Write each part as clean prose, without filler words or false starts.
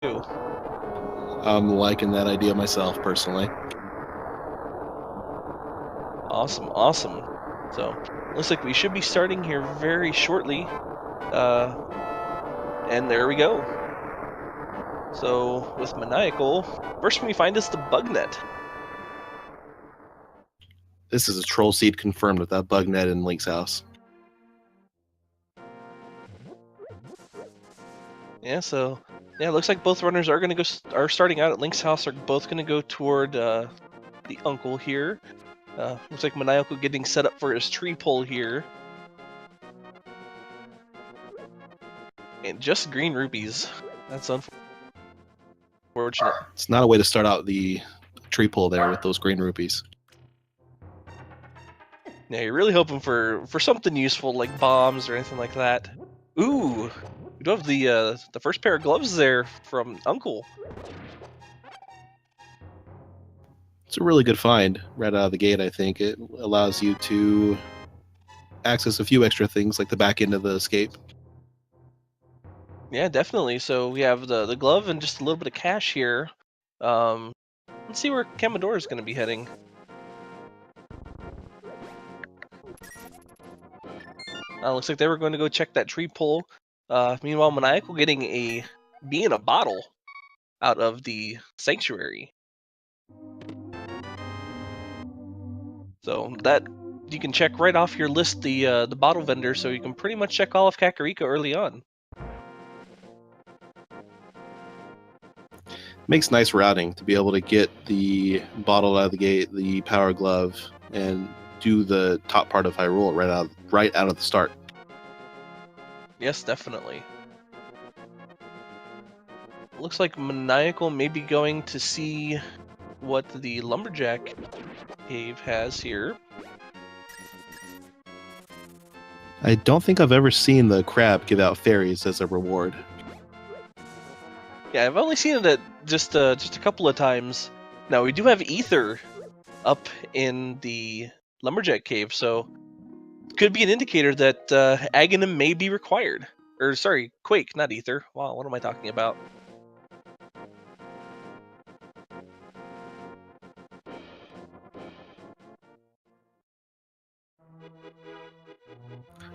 I'm liking that idea myself, personally. Awesome, awesome. So, looks like we should be starting here very shortly. And there we go. So, with Maniacal, first one we find is the bug net. This is a troll seed confirmed with that bug net in Link's house. Yeah, so yeah, looks like both runners are are starting out at Link's house. Are both gonna go toward the uncle here. Looks like Maniacal getting set up for his tree pull here. And just green rupees. That's unfortunate. It's not a way to start out the tree pull there with those green rupees. Yeah, you're really hoping for something useful like bombs or anything like that. Ooh, we do have the first pair of gloves there from Uncle. It's a really good find right out of the gate, I think. It allows you to access a few extra things like the back end of the escape. Yeah, definitely. So we have the glove and just a little bit of cash here. Let's see where Kamadora is going to be heading. Looks like they were going to go check that tree pull. Meanwhile, Maniacal getting a bee in a bottle out of the sanctuary. So that you can check right off your list the bottle vendor, so you can pretty much check all of Kakariko early on. Makes nice routing to be able to get the bottle out of the gate, the power glove, and do the top part of Hyrule right out of the start. Yes, definitely. Looks like Maniacal may be going to see what the Lumberjack cave has here. I don't think I've ever seen the crab give out fairies as a reward. Yeah, I've only seen it at just a couple of times. Now we do have Ether up in the Lumberjack cave, so could be an indicator that Aghanim may be required. Or sorry, Quake, not Ether. Wow, what am I talking about?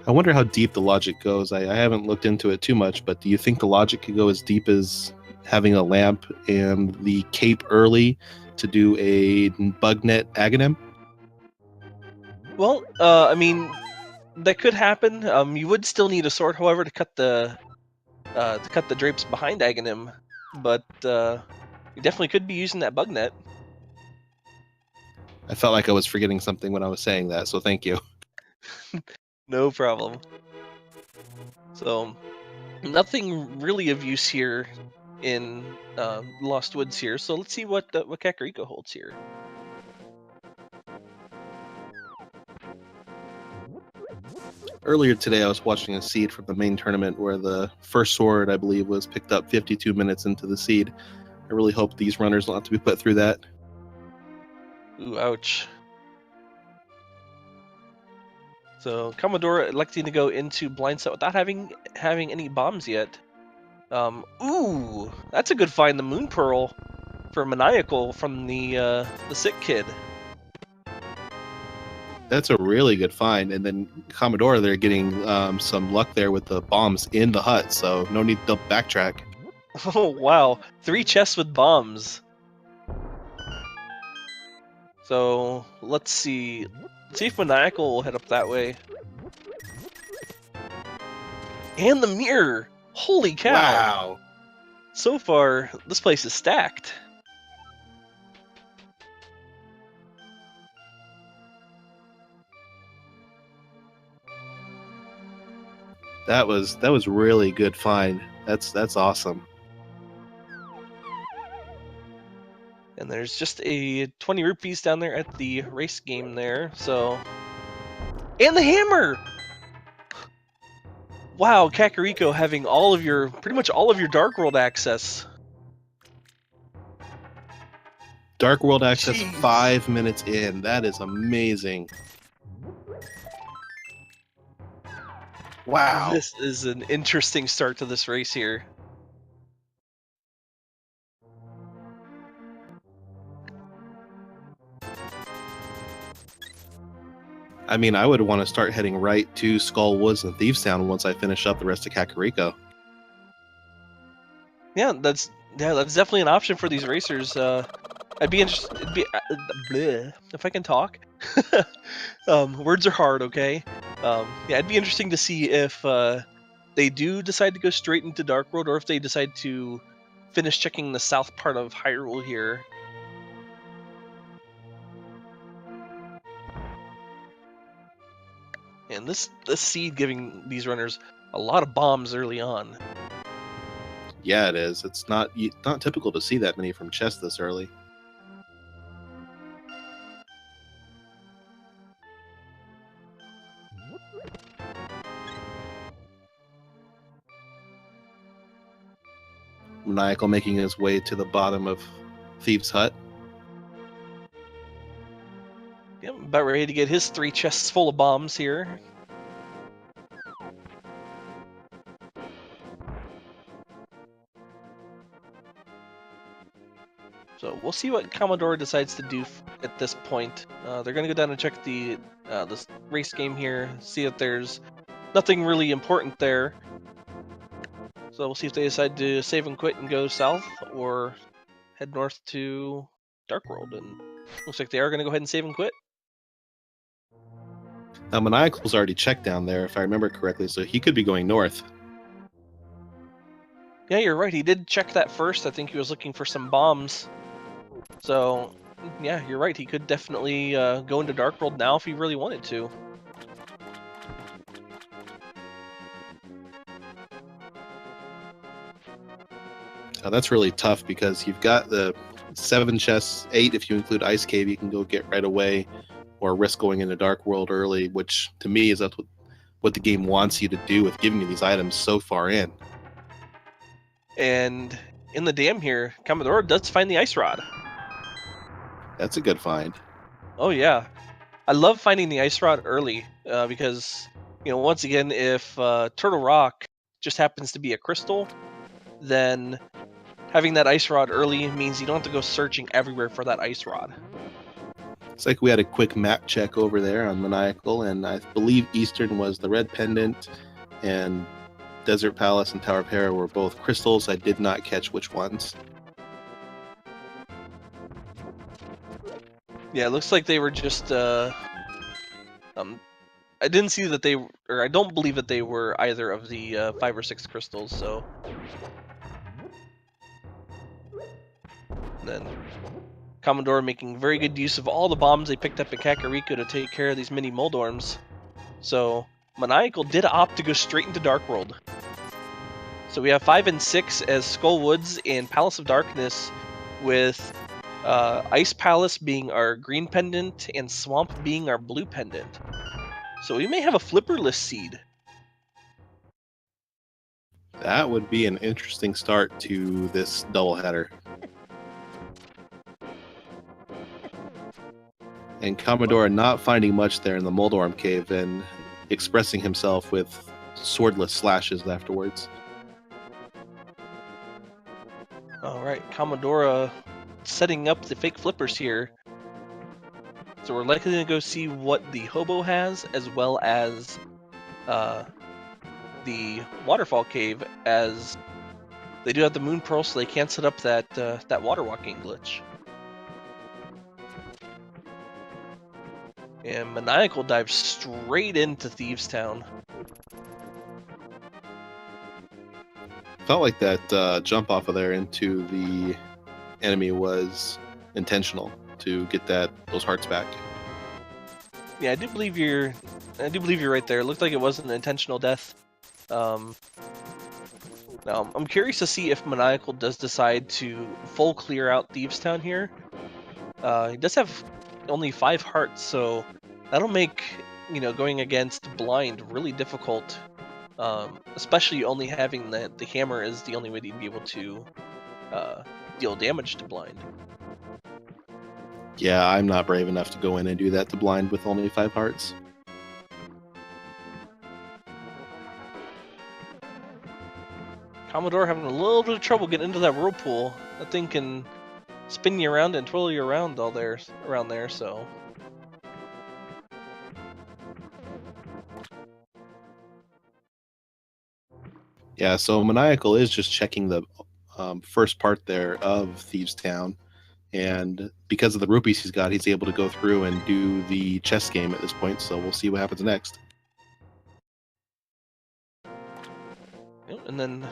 I wonder how deep the logic goes. I haven't looked into it too much, but do you think the logic could go as deep as having a lamp and the cape early to do a bug net Aghanim? Well, I mean, that could happen. You would still need a sword, however, to cut the drapes behind Aghanim, but you definitely could be using that bug net. I felt like I was forgetting something when I was saying that, so thank you. No problem. So, nothing really of use here in Lost Woods here. So let's see what Kakariko holds here. Earlier today, I was watching a seed from the main tournament where the first sword, I believe, was picked up 52 minutes into the seed. I really hope these runners don't have to be put through that. Ooh, ouch. So Kamadora electing to go into blind set without having any bombs yet. Ooh, that's a good find. The Moon Pearl for Maniacal from the sick kid. That's a really good find. And then Commodore, they're getting some luck there with the bombs in the hut, so no need to backtrack. Oh wow, 3 chests with bombs. So let's see. Let's see if Maniacal will head up that way. And the mirror! Holy cow! Wow. So far, this place is stacked. That was really good find. That's awesome. And there's just a 20 rupees down there at the race game there, so... And the hammer! Wow, Kakariko having pretty much all of your Dark World access. Dark World access Jeez. 5 minutes in. That is amazing. Wow. This is an interesting start to this race here. I mean, I would want to start heading right to Skull Woods and Thieves Town once I finish up the rest of Kakariko. Yeah, that's definitely an option for these racers. I'd be interested. It'd be bleh, if I can talk. Words are hard, okay? Yeah, it'd be interesting to see if they do decide to go straight into Dark World, or if they decide to finish checking the south part of Hyrule here. And this seed giving these runners a lot of bombs early on. Yeah, it is. It's not typical to see that many from chest this early. Maniacal making his way to the bottom of Thieves' Hut. Yep, about ready to get his 3 chests full of bombs here. So we'll see what Kamadora decides to do at this point. They're going to go down and check the this race game here, see if there's nothing really important there. So we'll see if they decide to save and quit and go south, or head north to Dark World. And looks like they are going to go ahead and save and quit. Now, Maniacal's already checked down there, if I remember correctly, so he could be going north. Yeah, you're right. He did check that first. I think he was looking for some bombs. So, yeah, you're right. He could definitely go into Dark World now if he really wanted to. Now, that's really tough because you've got the 7 chests, 8 if you include Ice Cave, you can go get right away, or risk going into Dark World early, which to me is that's what the game wants you to do with giving you these items so far in. And in the dam here, Kamadora does find the Ice Rod. That's a good find. Oh yeah, I love finding the Ice Rod early because, you know, once again, if Turtle Rock just happens to be a crystal, then having that Ice Rod early means you don't have to go searching everywhere for that Ice Rod. It's like we had a quick map check over there on Maniacal, and I believe Eastern was the Red Pendant, and Desert Palace and Tower of Hera were both crystals. I did not catch which ones. Yeah, it looks like they were just I didn't see that they, or I don't believe that they were either of the 5 or 6 crystals. So and then Commodore making very good use of all the bombs they picked up in Kakariko to take care of these mini Moldorms. So Maniacal did opt to go straight into Dark World. So we have 5 and 6 as Skull Woods and Palace of Darkness, with Ice Palace being our green pendant and Swamp being our blue pendant. So we may have a flipperless seed. That would be an interesting start to this doubleheader. And Commodore not finding much there in the Moldorm cave and expressing himself with swordless slashes afterwards. Alright, Commodora setting up the fake flippers here. So we're likely to go see what the Hobo has, as well as the Waterfall Cave, as they do have the Moon Pearl, so they can't set up that water walking glitch. And Maniacal dives straight into Thieves Town. Felt like that jump off of there into the enemy was intentional to get those hearts back. Yeah, I do believe you're right there. It looked like it wasn't an intentional death. Now I'm curious to see if Maniacal does decide to full clear out Thieves Town here. He does have only 5 hearts, so that'll make, you know, going against Blind really difficult. Especially only having the hammer is the only way to be able to deal damage to Blind. Yeah, I'm not brave enough to go in and do that to Blind with only 5 hearts. Commodore having a little bit of trouble getting into that whirlpool. That thing can spin you around and twirl you around around there, so. Yeah, so Maniacal is just checking the first part there of Thieves Town, and because of the rupees he's got, he's able to go through and do the chess game at this point. So we'll see what happens next. And then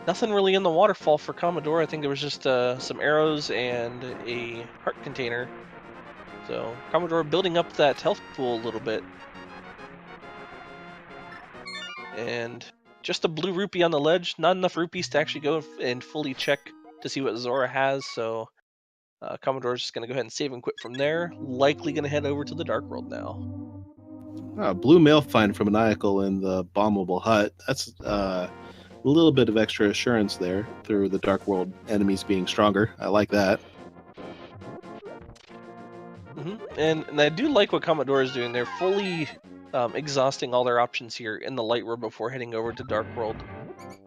nothing really in the waterfall for Kamadora. I think there was just some arrows and a heart container. So Kamadora building up that health pool a little bit. And just a blue rupee on the ledge. Not enough rupees to actually go and fully check to see what Zora has. So Commodore's just going to go ahead and save and quit from there. Likely going to head over to the Dark World now. Blue mail find from Maniacal in the bombable hut. That's a little bit of extra assurance there through the Dark World enemies being stronger. I like that. And I do like what Commodore is doing. They're fully exhausting all their options here in the Light World before heading over to Dark World.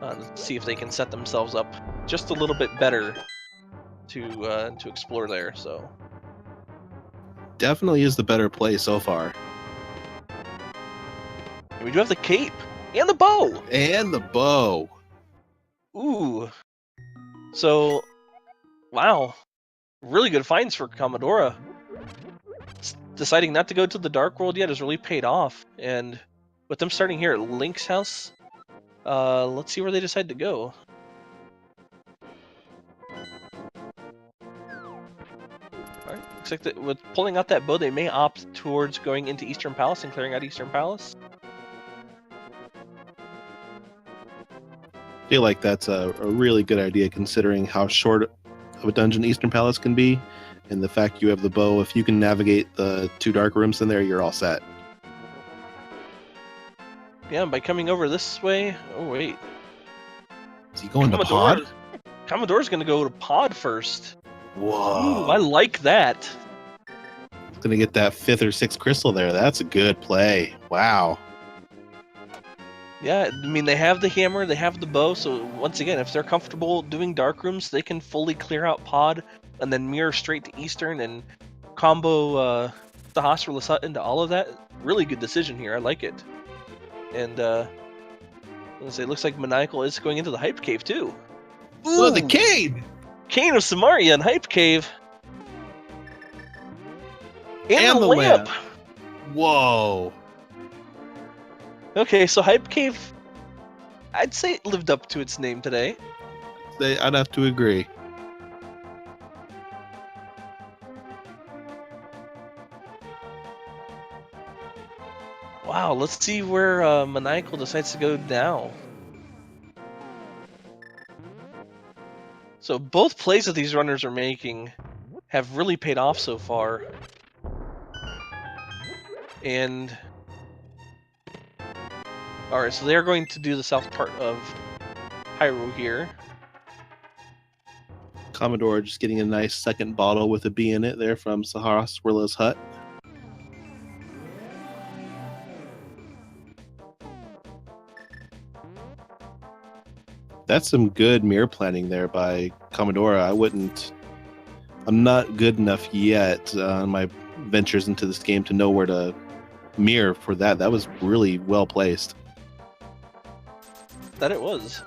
To see if they can set themselves up just a little bit better to explore there. So definitely is the better play so far. And we do have the cape and the bow. And the bow. Ooh. So, wow. Really good finds for Kamadora. Deciding not to go to the Dark World yet has really paid off. And with them starting here at Link's house, let's see where they decide to go. Alright, looks like with pulling out that bow, they may opt towards going into Eastern Palace and clearing out Eastern Palace. I feel like that's a really good idea considering how short of a dungeon Eastern Palace can be, and the fact you have the bow. If you can navigate the 2 dark rooms in there, you're all set. Yeah, by coming over this way. Oh wait, is he going to Pod? Commodore's gonna go to Pod first. Whoa! Ooh, I like that. He's gonna get that 5th or 6th crystal there. That's a good play. Wow. Yeah, I mean, they have the hammer, they have the bow, so once again, if they're comfortable doing dark rooms, they can fully clear out Pod and then mirror straight to Eastern and combo the Hospitalist Hut into all of that. Really good decision here. I like it. And let's say it looks like Maniacal is going into the Hype Cave too. Ooh, oh, the cane! Cane of Samaria and Hype Cave. And the lamp! Whoa! Okay, so Hype Cave, I'd say it lived up to its name today. I'd have to agree. Wow, let's see where Maniacal decides to go now. So both plays that these runners are making have really paid off so far. And alright, so they're going to do the south part of Hyrule here. Commodore just getting a nice second bottle with a bee in it there from Sahara Swirla's hut. That's some good mirror planning there by Commodore. I'm not good enough yet on my ventures into this game to know where to mirror for that. That was really well placed. That it was.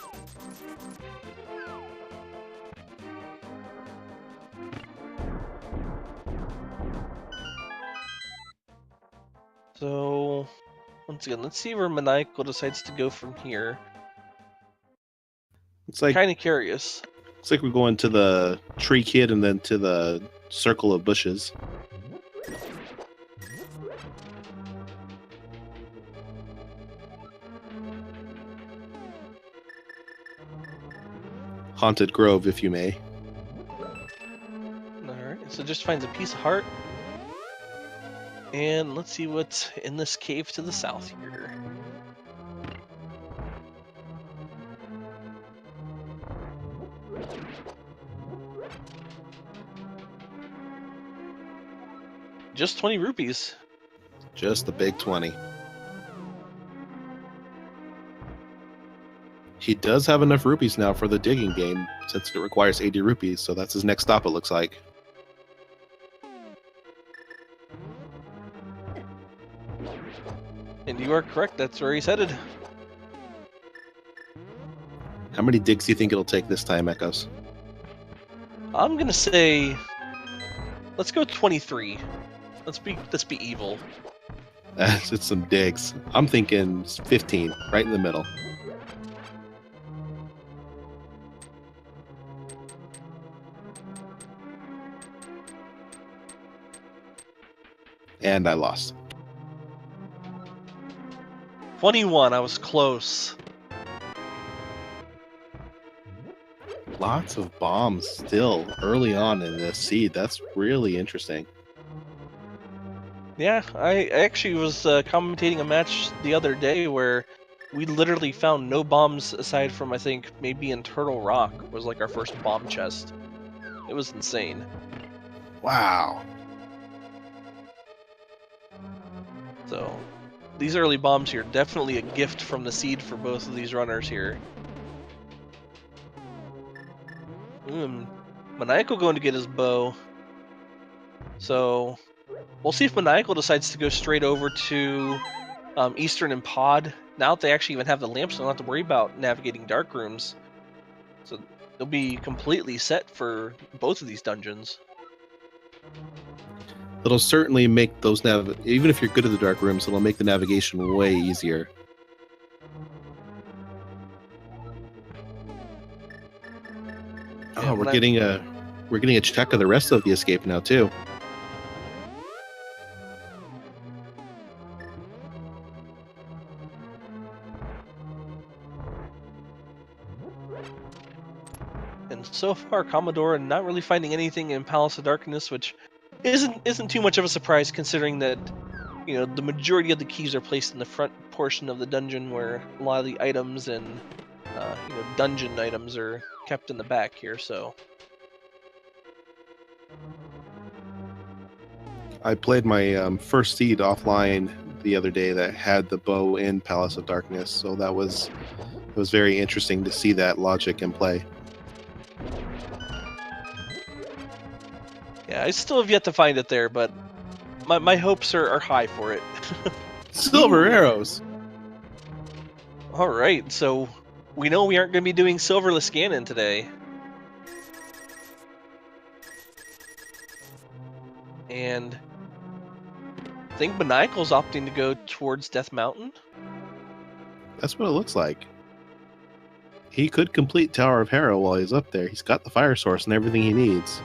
So, once again, let's see where Maniacal decides to go from here. It's like kind of curious. Looks like we're going to the tree kid and then to the circle of bushes. Haunted Grove, if you may. Alright, so just finds a piece of heart. And let's see what's in this cave to the south here. Just 20 rupees. Just the big 20. He does have enough rupees now for the digging game, since it requires 80 rupees, so that's his next stop, it looks like. And you are correct, that's where he's headed. How many digs do you think it'll take this time, Echoes? I'm gonna say, let's go 23. Let's be evil. It's some digs. I'm thinking 15, right in the middle. And I lost. 21. I was close. Lots of bombs still early on in this seed. That's really interesting. Yeah, I actually was commentating a match the other day where we literally found no bombs aside from, I think, maybe in Turtle Rock was like our first bomb chest. It was insane. Wow. So, these early bombs here, definitely a gift from the seed for both of these runners here. Maniacal going to get his bow. So, we'll see if Maniacal decides to go straight over to Eastern and Pod. Now that they actually even have the lamps, they don't have to worry about navigating dark rooms. So they'll be completely set for both of these dungeons. It'll certainly make those even if you're good at the dark rooms, it'll make the navigation way easier. Yeah, oh, we're getting a check of the rest of the escape now too. And so far, Kamadora not really finding anything in Palace of Darkness, which isn't too much of a surprise considering that the majority of the keys are placed in the front portion of the dungeon, where a lot of the items and dungeon items are kept in the back here. So I played my first seed offline the other day that had the bow in Palace of Darkness, so it was very interesting to see that logic in play. yeah, I still have yet to find it there, but my hopes are high for it. Silver arrows! Alright, so we know we aren't going to be doing Silverless Ganon today. And I think Maniacal's opting to go towards Death Mountain. That's what it looks like. He could complete Tower of Hera while he's up there. He's got the fire source and everything he needs.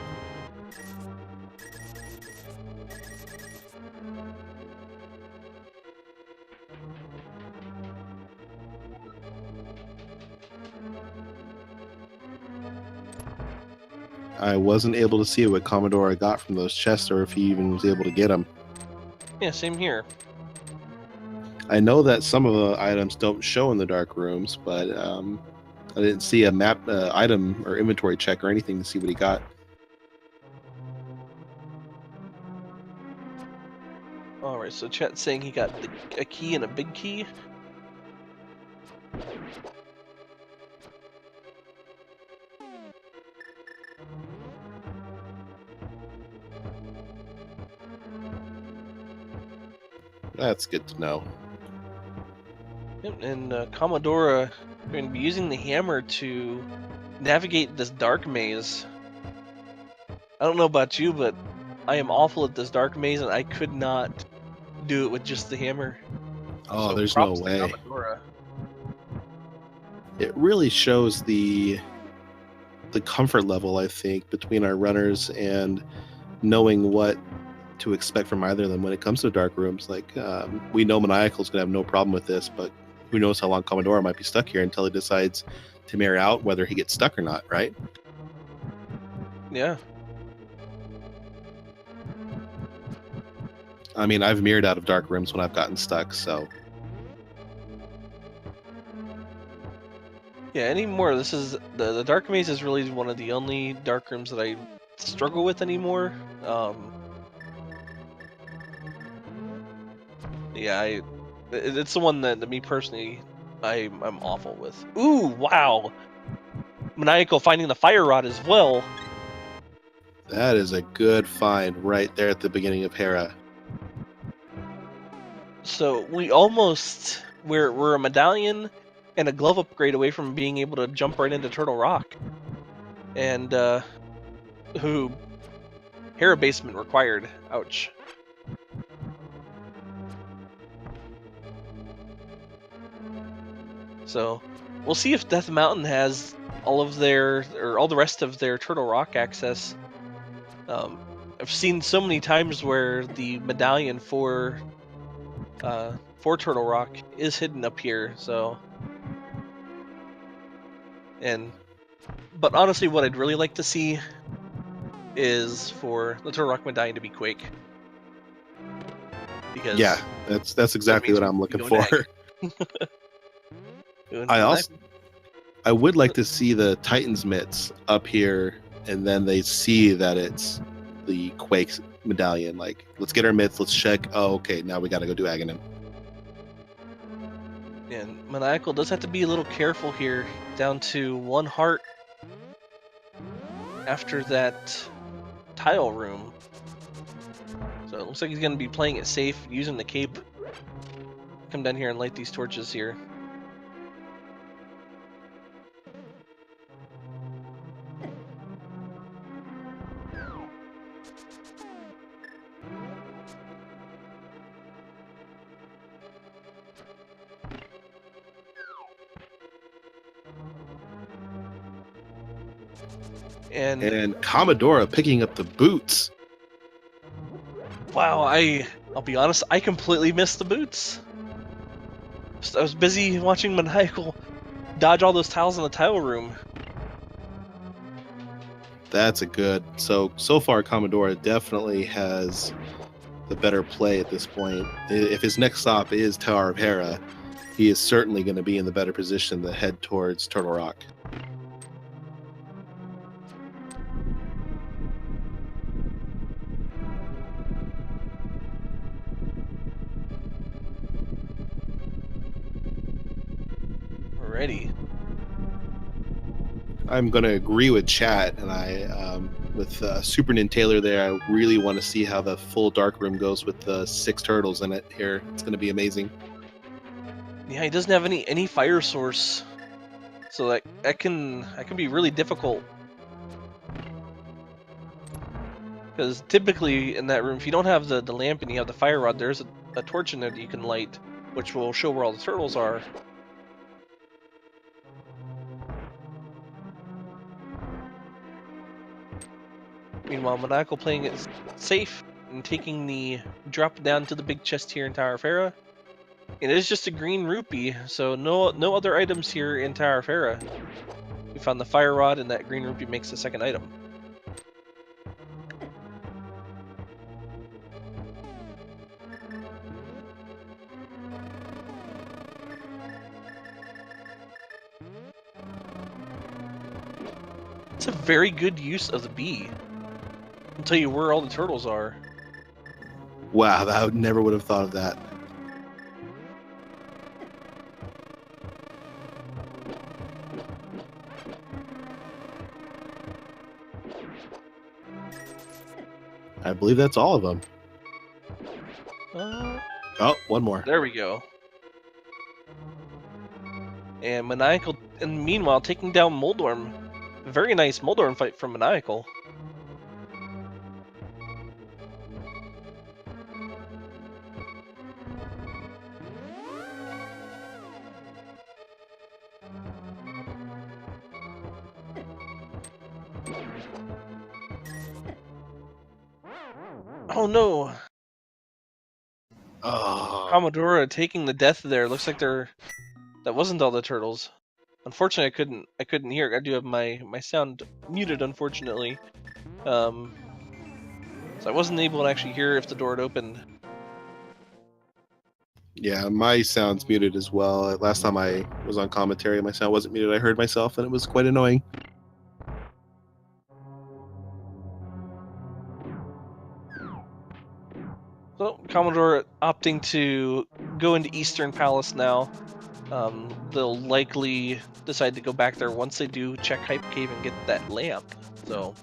I wasn't able to see what Kamadora got from those chests or if he even was able to get them. Yeah, same here. I know that some of the items don't show in the dark rooms, but I didn't see a map item or inventory check or anything to see what he got. Alright, so chat's saying he got a key and a big key. That's good to know. And Kamadora going to be using the hammer to navigate this dark maze. I don't know about you, but I am awful at this dark maze, and I could not do it with just the hammer. Oh, So there's no props to way. Kamadora. It really shows the comfort level, I think, between our runners and knowing what to expect from either of them when it comes to dark rooms. Like, we know Maniacal's going to have no problem with this, but who knows how long Kamadora might be stuck here until he decides to mirror out whether he gets stuck or not, right? Yeah. I mean, I've mirrored out of dark rooms when I've gotten stuck, so... Yeah, anymore. This is the dark maze is really one of the only dark rooms that I struggle with anymore. Yeah, it's the one that me personally I'm awful with. Ooh, wow! Maniacal finding the fire rod as well. That is a good find right there at the beginning of Hera. So we're a medallion and a glove upgrade away from being able to jump right into Turtle Rock. And who Hera basement required. Ouch. So we'll see if Death Mountain has all the rest of their Turtle Rock access. I've seen so many times where the medallion for Turtle Rock is hidden up here. But honestly, what I'd really like to see is for the Turtle Rock medallion to be Quake. Because yeah, that's exactly what I'm looking for. I would like to see the Titan's mitts up here, and then they see that it's the Quake medallion. Like, let's get our mitts, let's check. Oh, okay, now we got to go do Aghanim. And Maniacal does have to be a little careful here, down to 1 heart after that tile room. So it looks like he's going to be playing it safe, using the cape. Come down here and light these torches here. And Kamadora picking up the boots. Wow, I'll be honest, I completely missed the boots. I was busy watching Maniacal dodge all those tiles in the tile room. That's a good. So far, Kamadora definitely has the better play at this point. If his next stop is Tower of Hera, he is certainly going to be in the better position to head towards Turtle Rock. Alrighty. I'm going to agree with chat, and with Super Nintailor there, I really want to see how the full dark room goes with the 6 turtles in it here. It's going to be amazing. Yeah, he doesn't have any fire source, so that can be really difficult. Because typically in that room, if you don't have the lamp and you have the fire rod, there's a torch in there that you can light, which will show where all the turtles are. Meanwhile, Maniacal playing it safe and taking the drop down to the big chest here in Tower of Hera. It is just a green rupee, so no other items here in Tower of Hera. We found the fire rod, and that green rupee makes the second item. It's a very good use of the bee. I'll tell you where all the turtles are. Wow, I never would have thought of that. I believe that's all of them. Oh, one more. There we go. And Maniacal, and meanwhile, taking down Moldorm. Very nice Moldorm fight from Maniacal. Oh no! Oh. Kamadora taking the death there. Looks like that wasn't all the turtles. Unfortunately, I couldn't hear. I do have my sound muted, unfortunately. So I wasn't able to actually hear if the door had opened. Yeah, my sound's muted as well. Last time I was on commentary, my sound wasn't muted. I heard myself, and it was quite annoying. So Kamadora opting to go into Eastern Palace now. They'll likely decide to go back there once they do check Hype Cave and get that lamp. So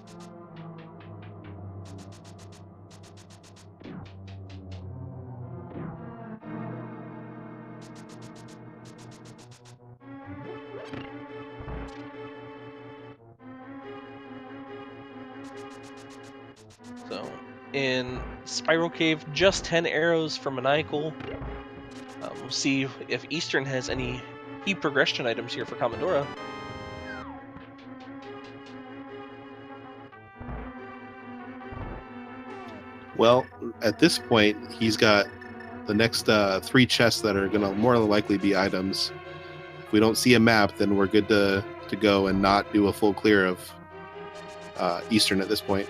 So in Spiral Cave, just 10 arrows for Maniacal. We'll see if Eastern has any key progression items here for Kamadora. Well, at this point, he's got the next 3 chests that are going to more than likely be items. If we don't see a map, then we're good to go and not do a full clear of Eastern at this point.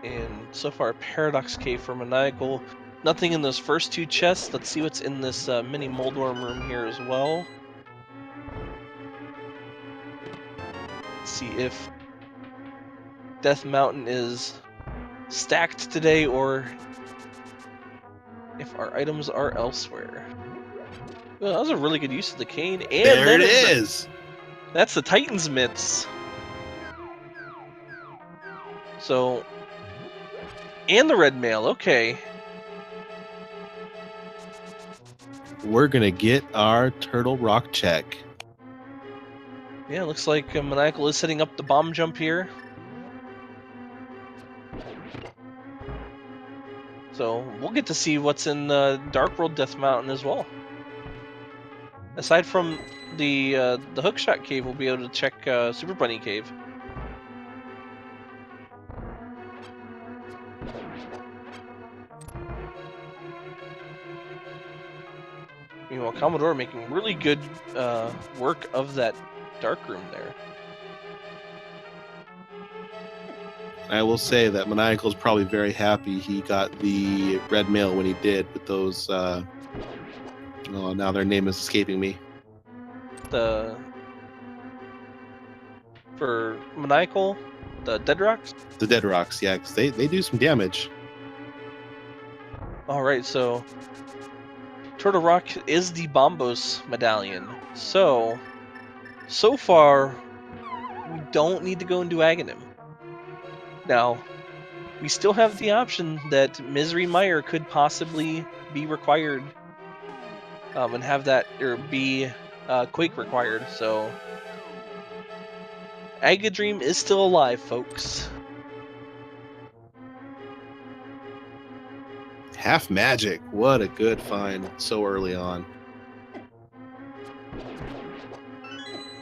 And so far, Paradox Cave for Maniacal. Nothing in those first 2 chests. Let's see what's in this mini Moldworm room here as well. Let's see if Death Mountain is stacked today or if our items are elsewhere. Well, that was a really good use of the cane. And there it is! That's the Titan's Mitts. So, and the red mail, okay. We're going to get our Turtle Rock check. Yeah, looks like Maniacal is setting up the bomb jump here. So we'll get to see what's in Dark World Death Mountain as well. Aside from the Hookshot Cave, we'll be able to check Super Bunny Cave. Meanwhile, Kamadora making really good work of that dark room there. I will say that Maniacal's probably very happy he got the red mail when he did with those. Oh, now their name is escaping me. For Maniacal, the Dead Rocks? The Dead Rocks, yeah, because they do some damage. Alright, so Turtle Rock is the Bombos medallion. So far, we don't need to go and do Aghanim. Now, we still have the option that Misery Mire could possibly be required and have that, or be Quake required, so Agadream is still alive, folks. Half Magic, what a good find so early on.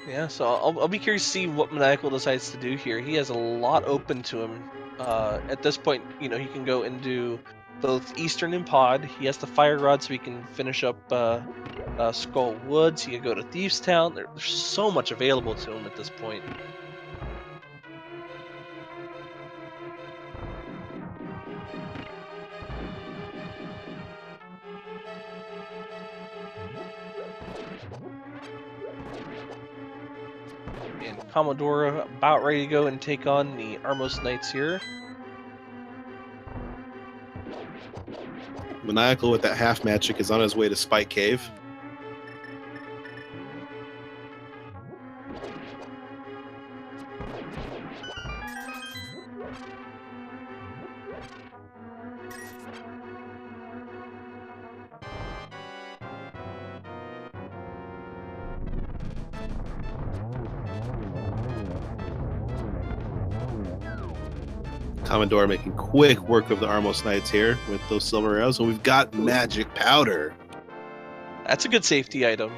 Yeah, so I'll be curious to see what Maniacal decides to do here. He has a lot open to him. At this point, you know, he can go and do both Eastern and Pod. He has the Fire Rod, so he can finish up Skull Woods. He can go to Thieves Town. There's so much available to him at this point. And Kamadora about ready to go and take on the Armos Knights here. Maniacal with that half magic is on his way to Spike Cave. Kamadora making quick work of the Armos Knights here with those silver arrows, and we've got magic powder. That's a good safety item.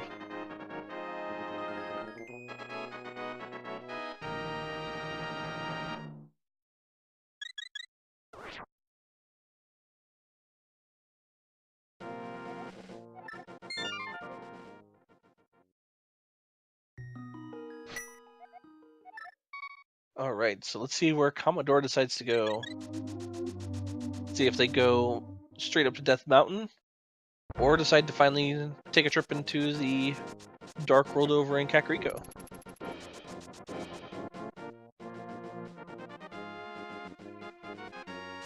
Alright, so let's see where Kamadora decides to go. Let's see if they go straight up to Death Mountain, or decide to finally take a trip into the Dark World over in Kakariko.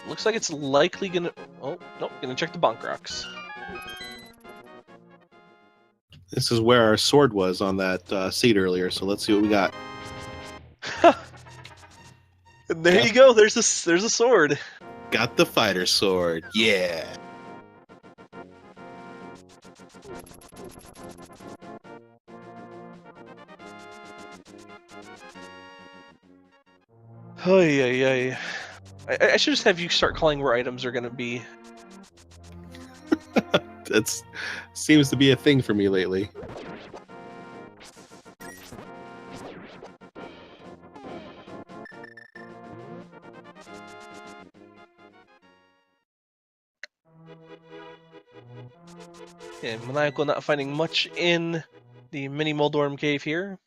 Looks like it's likely gonna... Oh, nope, gonna check the Bonk Rocks. This is where our sword was on that seat earlier, so let's see what we got. And there you go, there's a sword. Got the fighter sword, yeah. Oh yeah. I should just have you start calling where items are gonna be. That seems to be a thing for me lately. And Maniacal not finding much in the mini Moldorm cave here.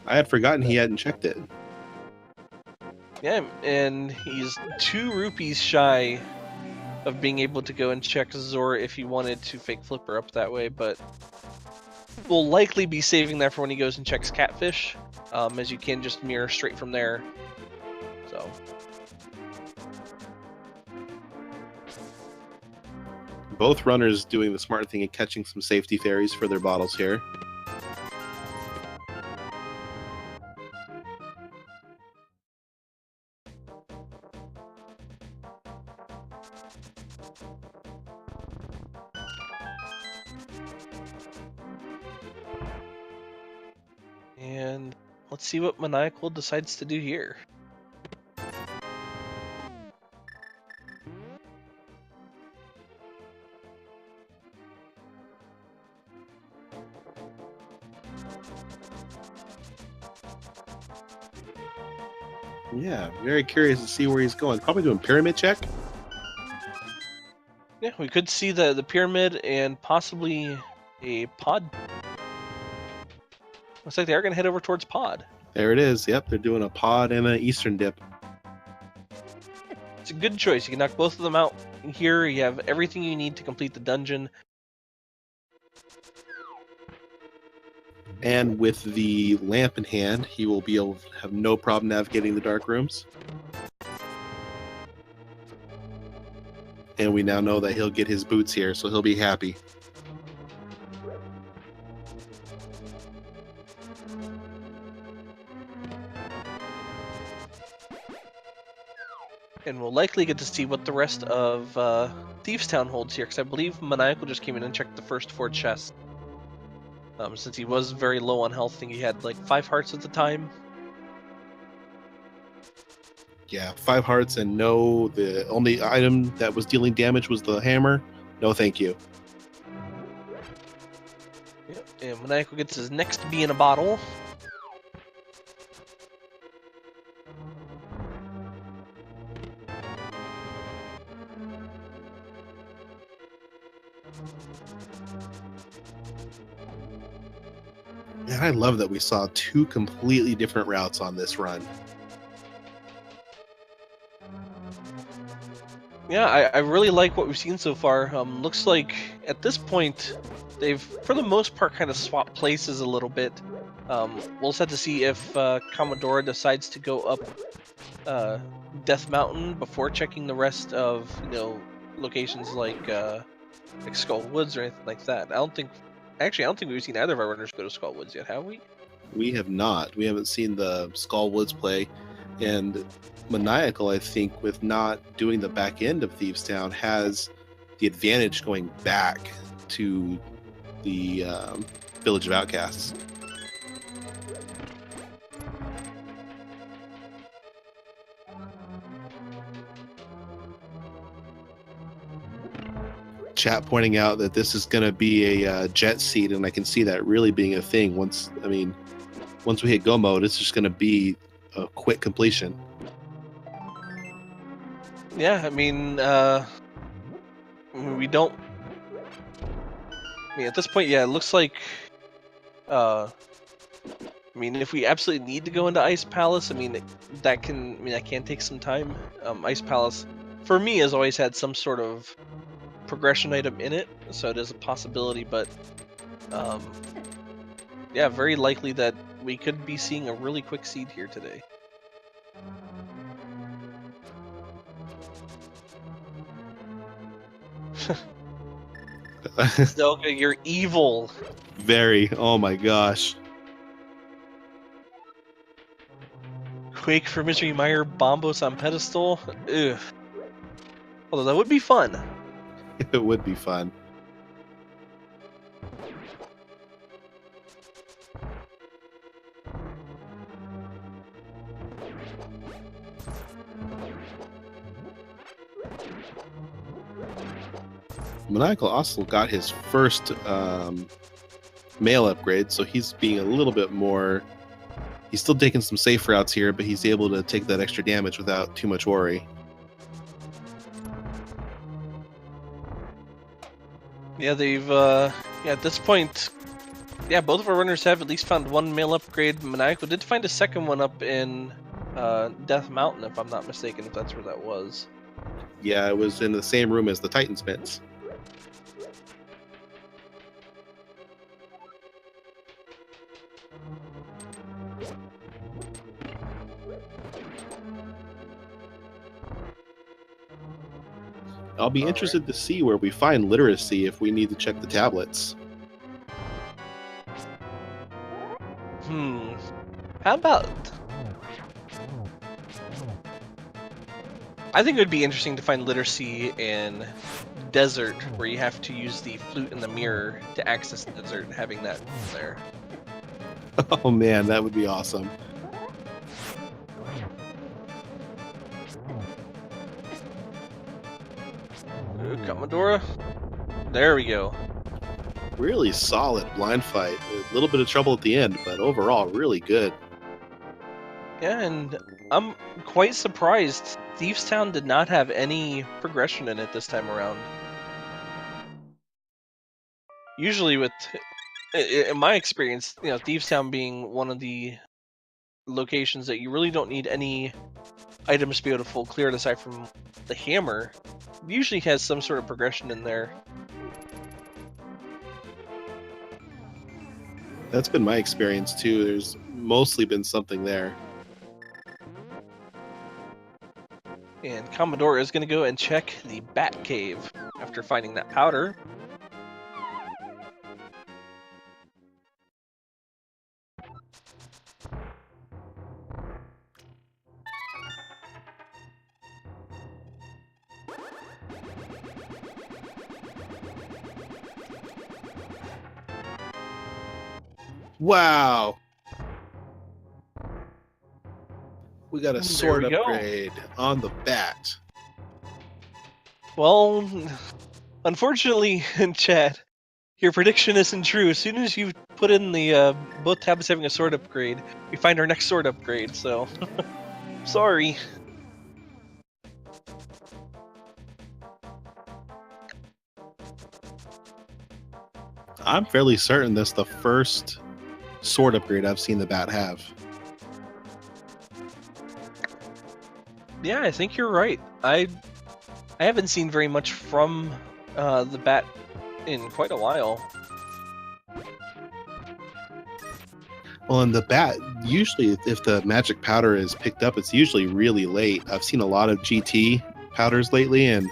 I had forgotten he hadn't checked it. Yeah, and he's 2 rupees shy of being able to go and check Zora if he wanted to fake flipper up that way, but we'll likely be saving that for when he goes and checks Catfish, as you can just mirror straight from there. So. Both runners doing the smart thing and catching some safety fairies for their bottles here. And let's see what Maniacal decides to do here. Yeah, very curious to see where he's going. Probably doing pyramid check. Yeah, we could see the pyramid and possibly a pod. Looks like they are going to head over towards pod. There it is. Yep, they're doing a pod and an eastern dip. It's a good choice. You can knock both of them out here. You have everything you need to complete the dungeon. And with the lamp in hand, he will be able to have no problem navigating the dark rooms. And we now know that he'll get his boots here, so he'll be happy. And we'll likely get to see what the rest of Thieves Town holds here, because I believe Maniacal just came in and checked the first 4 chests. Since he was very low on health, I think he had like 5 hearts at the time. Yeah, 5 hearts and no, the only item that was dealing damage was the hammer. No thank you. Yep. And Maniacal gets his next bee in a bottle. And I love that we saw 2 completely different routes on this run. Yeah, I really like what we've seen so far. Looks like at this point they've, for the most part, kind of swapped places a little bit. We'll just have to see if Kamadora decides to go up Death Mountain before checking the rest of locations like Skull Woods or anything like that. I don't think we've seen either of our runners go to Skull Woods yet, have we? We have not. We haven't seen the Skull Woods play, and Maniacal, I think, with not doing the back end of Thieves Town, has the advantage going back to the Village of Outcasts. Chat pointing out that this is going to be a jet seat, and I can see that really being a thing. Once we hit go mode, it's just going to be a quick completion. Yeah, I mean, we don't. I mean, at this point, yeah, it looks like. I mean, if we absolutely need to go into Ice Palace, that can take some time. Ice Palace, for me, has always had some sort of progression item in it, so it is a possibility. But yeah, very likely that we could be seeing a really quick seed here today. Zelda, you're evil. Very. Oh my gosh. Quake for Mystery Mire, Bombos on pedestal. Ugh. Although that would be fun. It would be fun. Maniacal also got his first male upgrade, so he's being a little bit more. He's still taking some safe routes here, but he's able to take that extra damage without too much worry. Yeah, they've at this point, yeah, both of our runners have at least found one male upgrade. Maniacal did find a second one up in Death Mountain, if I'm not mistaken, if that's where that was. Yeah, it was in the same room as the Titan Smiths. I'll be interested to see where we find literacy if we need to check the tablets. How about... I think it would be interesting to find literacy in desert, where you have to use the flute and the mirror to access the desert, having that there. Oh man, that would be awesome. Ooh, Kamadora. There we go. Really solid blind fight. A little bit of trouble at the end, but overall, really good. Yeah, and I'm quite surprised Thieves Town did not have any progression in it this time around. Usually with, in my experience, you know, Thieves Town being one of the locations that you really don't need any items to be able to full clear it aside from the hammer, usually has some sort of progression in there. That's been my experience too. There's mostly been something there. And Kamadora is going to go and check the Bat Cave after finding that powder. Wow! We got a sword we go. upgrade on the bat. Well, unfortunately, in chat, your prediction isn't true. As soon as you put in the both tablets having a sword upgrade, we find our next sword upgrade, so sorry. I'm fairly certain that's the first sword upgrade I've seen the bat have. Yeah, I think you're right. I haven't seen very much from the bat in quite a while. Well, and the bat, usually if the magic powder is picked up, it's usually really late. I've seen a lot of GT powders lately, and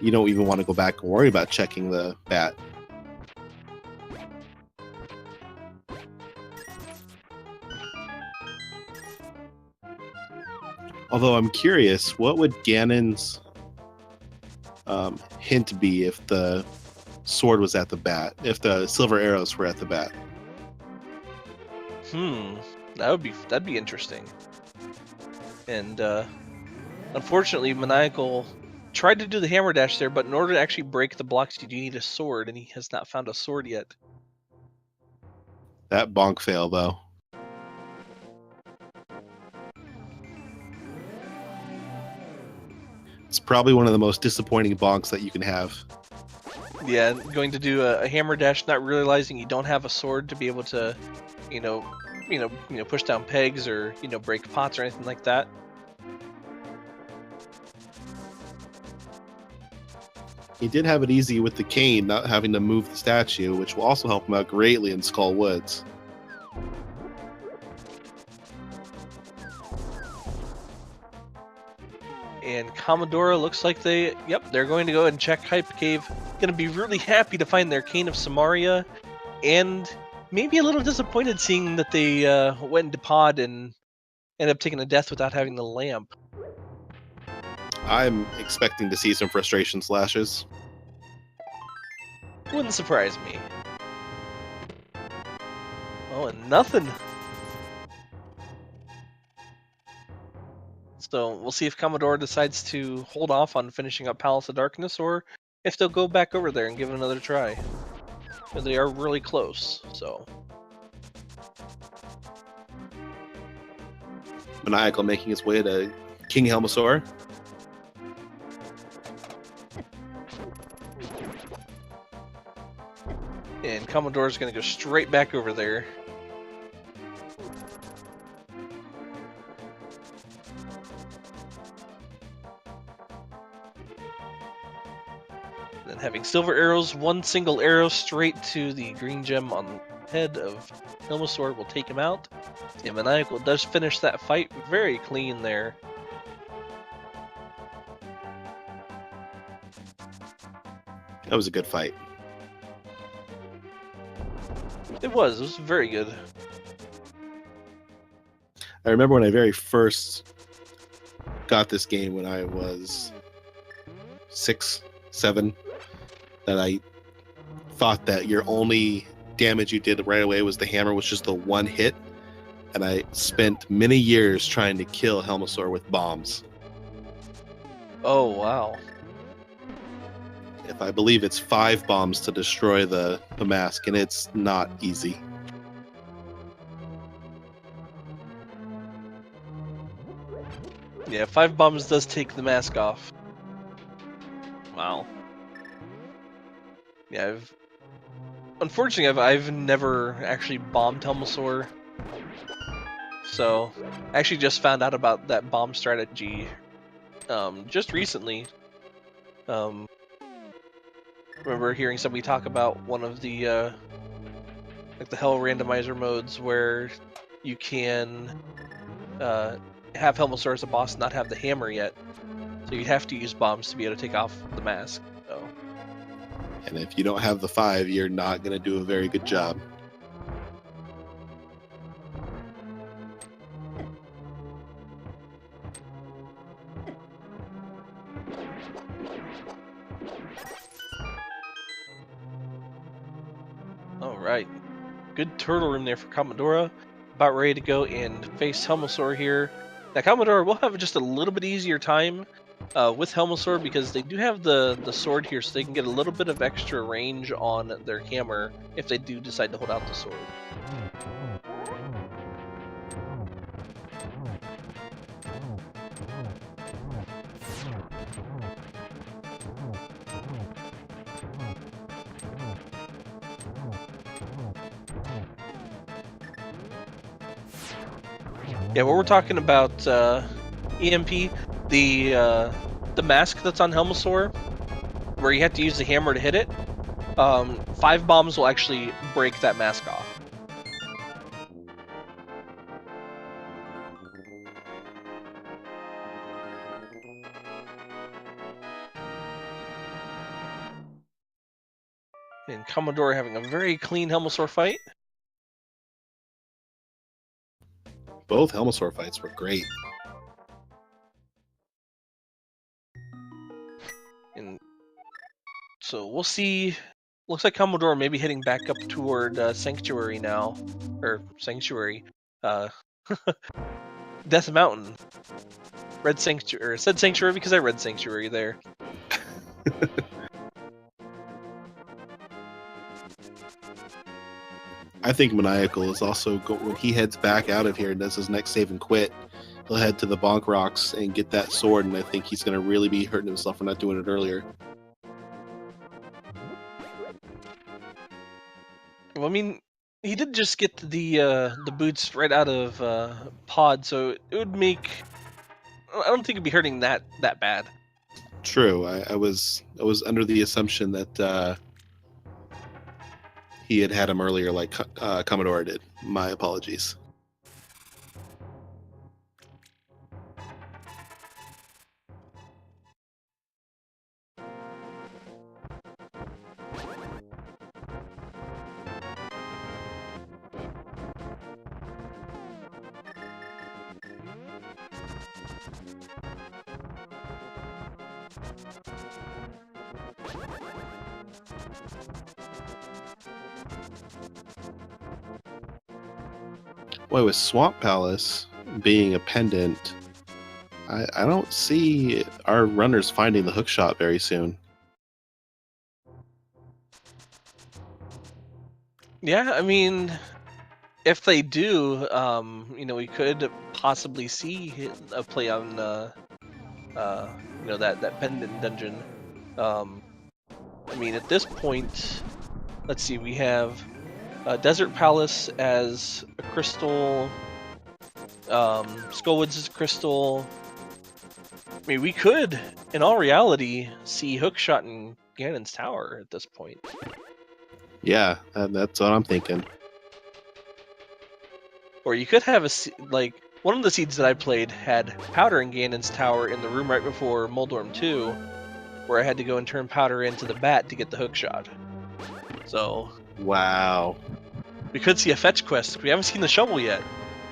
you don't even want to go back and worry about checking the bat. Although I'm curious, what would Ganon's hint be if the sword was at the bat, if the silver arrows were at the bat? That'd be interesting. And unfortunately, Maniacal tried to do the hammer dash there, but in order to actually break the blocks, you do need a sword, and he has not found a sword yet. That bonk fail, though. It's probably one of the most disappointing bonks that you can have. Yeah, going to do a hammer dash, not realizing you don't have a sword to be able to, push down pegs or break pots or anything like that. He did have it easy with the cane, not having to move the statue, which will also help him out greatly in Skull Woods. And Kamadora looks like they're going to go and check Hype Cave. Going to be really happy to find their Cane of Samaria, and maybe a little disappointed seeing that they went into pod and ended up taking a death without having the lamp. I'm expecting to see some frustration slashes. Wouldn't surprise me. Oh, and nothing. So we'll see if Kamadora decides to hold off on finishing up Palace of Darkness, or if they'll go back over there and give it another try. But they are really close, so. Maniacal making his way to King Helmasaur. And Kamadora's going to go straight back over there. Then having silver arrows, one single arrow straight to the green gem on the head of Helmasaur will take him out. And Maniacal does finish that fight very clean there. That was a good fight. It was very good. I remember when I very first got this game when I was 6, 7, that I thought that your only damage you did right away was the hammer, was just the one hit. And I spent many years trying to kill Helmasaur with bombs. Oh, wow. If I believe it's 5 bombs to destroy the mask, and it's not easy. Yeah, 5 bombs does take the mask off. Wow. Yeah, unfortunately, I've never actually bombed Helmasaur. So, I actually just found out about that bomb strategy just recently. Remember hearing somebody talk about one of the like the Hell Randomizer modes where you can have Helmasaur as a boss, not have the hammer yet. So you have to use bombs to be able to take off the mask. So. And if you don't have the 5, you're not going to do a very good job. Alright. Good turtle room there for Kamadora. About ready to go and face Helmasaur here. Now Kamadora will have just a little bit easier time with Helmasaur because they do have the sword here, so they can get a little bit of extra range on their hammer if they do decide to hold out the sword. Yeah, what we're talking about, EMP, the mask that's on Helmasaur, where you have to use the hammer to hit it. 5 bombs will actually break that mask off. And Kamadora having a very clean Helmasaur fight. Both Helmasaur fights were great. And so we'll see. Looks like Kamadora may be heading back up toward Sanctuary now. Or Sanctuary. Death Mountain. Red Sanctuary. Said Sanctuary because I read Sanctuary there. I think Maniacal is also, when he heads back out of here and does his next save and quit, he'll head to the Bonk Rocks and get that sword, and I think he's going to really be hurting himself for not doing it earlier. Well, I mean, he did just get the boots right out of Pod, so it would make. I don't think it'd be hurting that bad. True. I was under the assumption that he had him earlier, like Kamadora did. My apologies. Boy, with Swamp Palace being a pendant, I don't see our runners finding the hook shot very soon. Yeah, I mean, if they do, we could possibly see a play on, that pendant dungeon. I mean, at this point, let's see, we have Desert Palace as a crystal, Skullwoods is a crystal. I mean, we could, in all reality, see Hookshot in Ganon's Tower at this point. Yeah, that's what I'm thinking. Or you could have one of the seeds that I played had Powder in Ganon's Tower in the room right before Moldorm 2, where I had to go and turn Powder into the bat to get the hookshot. So Wow. we could see a fetch quest. We haven't seen the shovel yet.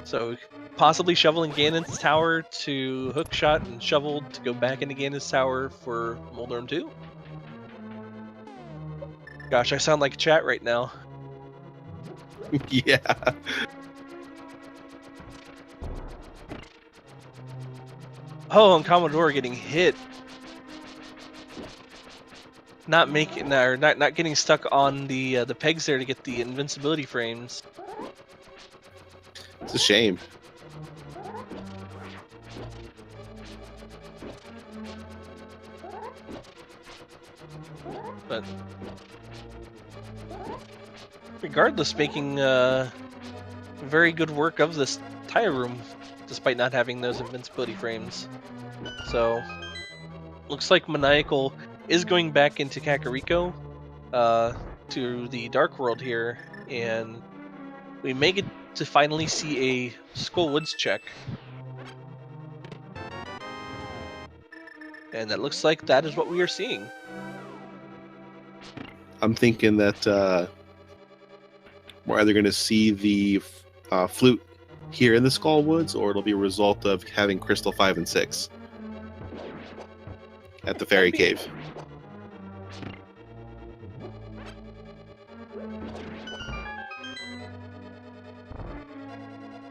So possibly shoveling Ganon's Tower to hookshot and shovel to go back into Ganon's Tower for Moldorm 2. Gosh, I sound like chat right now. Yeah. Oh, and Kamadora getting hit. Not getting stuck on the pegs there to get the invincibility frames. It's a shame. But regardless, making very good work of this tire room, despite not having those invincibility frames. So looks like Maniacal is going back into Kakariko to the Dark World here, and we may get to finally see a Skullwoods check. And that looks like that is what we are seeing. I'm thinking that we're either going to see the flute here in the Skullwoods, or it'll be a result of having Crystal 5 and 6 at the Fairy Cave.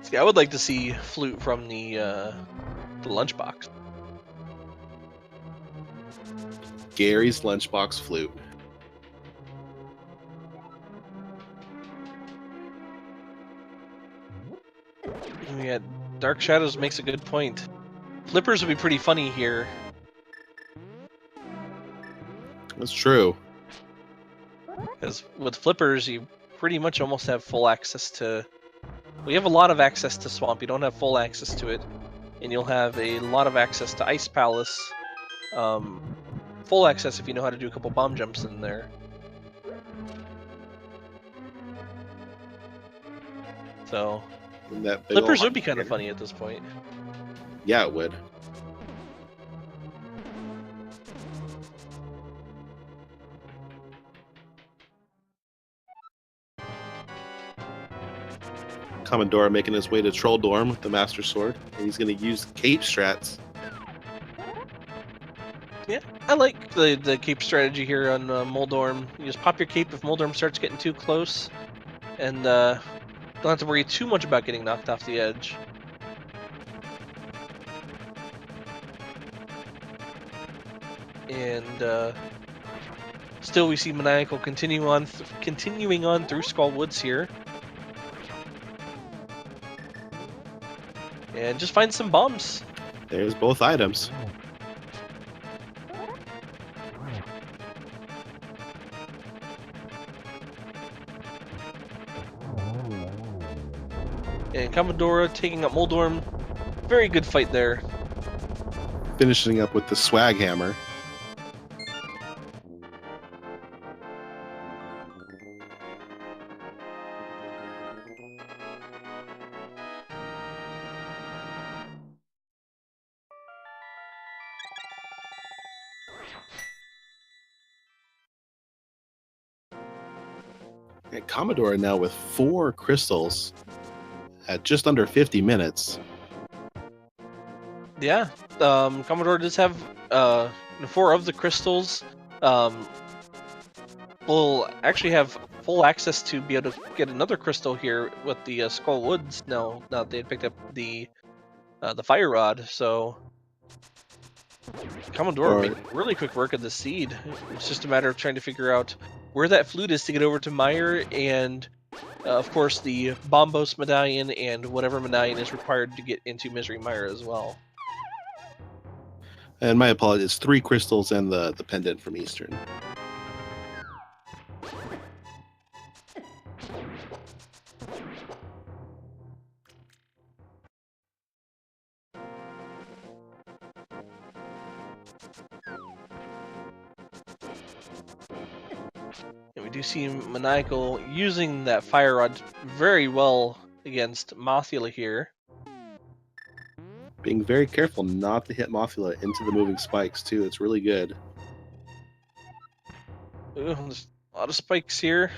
See, I would like to see flute from the lunchbox. Gary's lunchbox flute. Yeah, Dark Shadows makes a good point. Flippers would be pretty funny here. That's true. Because with flippers, you pretty much almost have full access to... Well, you have a lot of access to Swamp. You don't have full access to it. And you'll have a lot of access to Ice Palace. Full access if you know how to do a couple bomb jumps in there. So... Flippers would be kind of funny at this point. Yeah, it would. Kamadora making his way to Troll Dorm with the Master Sword, and he's going to use cape strats. Yeah, I like the cape strategy here on Moldorm. You just pop your cape if Moldorm starts getting too close, and don't have to worry too much about getting knocked off the edge. And still, we see Maniacal continuing on through Skullwoods here, and just find some bombs. There's both items. And Kamadora taking up Moldorm. Very good fight there. Finishing up with the swag hammer. And Kamadora now with 4 crystals at just under 50 minutes. Yeah, Commodore does have 4 of the crystals. We'll actually have full access to be able to get another crystal here with the Skullwoods. Now that they had picked up the fire rod, so Commodore making really quick work of the seed. It's just a matter of trying to figure out where that flute is to get over to Meyer and Of course, the Bombos medallion and whatever medallion is required to get into Misery Mire as well. And my apologies, 3 crystals and the pendant from Eastern. And we do see Maniacal using that Fire Rod very well against Mothula here. Being very careful not to hit Mothula into the moving spikes, too. It's really good. Ooh, there's a lot of spikes here.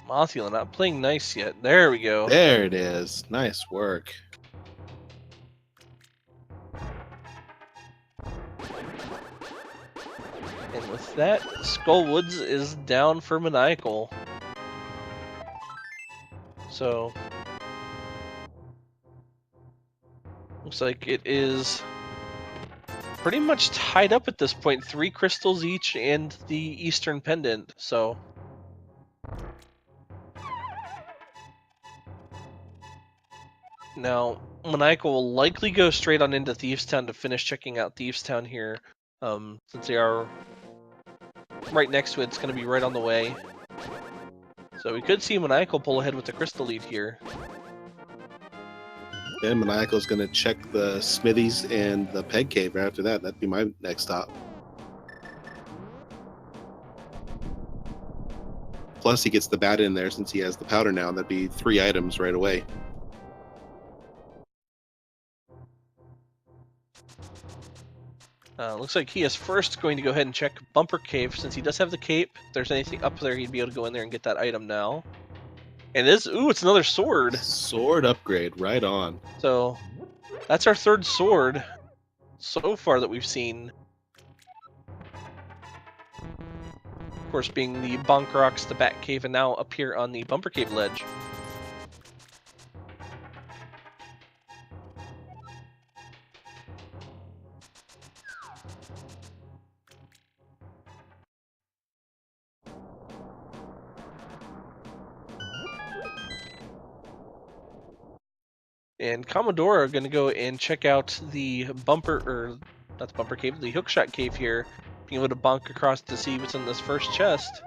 Mothula not playing nice yet. There we go. There it is. Nice work. And with that, Skullwoods is down for Maniacal. So, looks like it is pretty much tied up at this point. 3 crystals each and the Eastern Pendant. So, now Maniacal will likely go straight on into Thieves Town to finish checking out Thieves Town here. Since they are right next to it, it's going to be right on the way. So we could see Maniacal pull ahead with the crystal lead here. Then Maniacal's going to check the Smithies and the Peg Cave right after that. That'd be my next stop. Plus, he gets the bat in there since he has the powder now. That'd be 3 items right away. Looks like he is first going to go ahead and check Bumper Cave since he does have the cape. If there's anything up there, he'd be able to go in there and get that item now. And this, ooh, it's another sword. Sword upgrade, right on. So that's our 3rd sword so far that we've seen. Of course, being the Bonk Rocks, the Bat Cave, and now up here on the Bumper Cave ledge. And Kamadora are going to go and check out the Bumper, or not the Bumper Cave, the Hookshot Cave here, being able to bonk across to see what's in this first chest.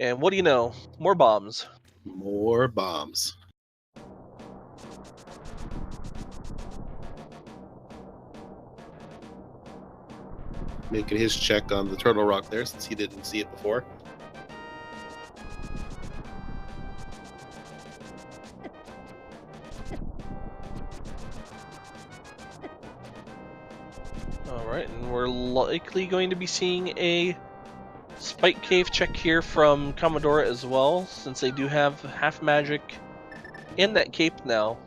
And what do you know? More bombs. More bombs. Making his check on the Turtle Rock there since he didn't see it before. Alright, and we're likely going to be seeing a Spike Cave check here from Kamadora as well, since they do have half magic and that cape now.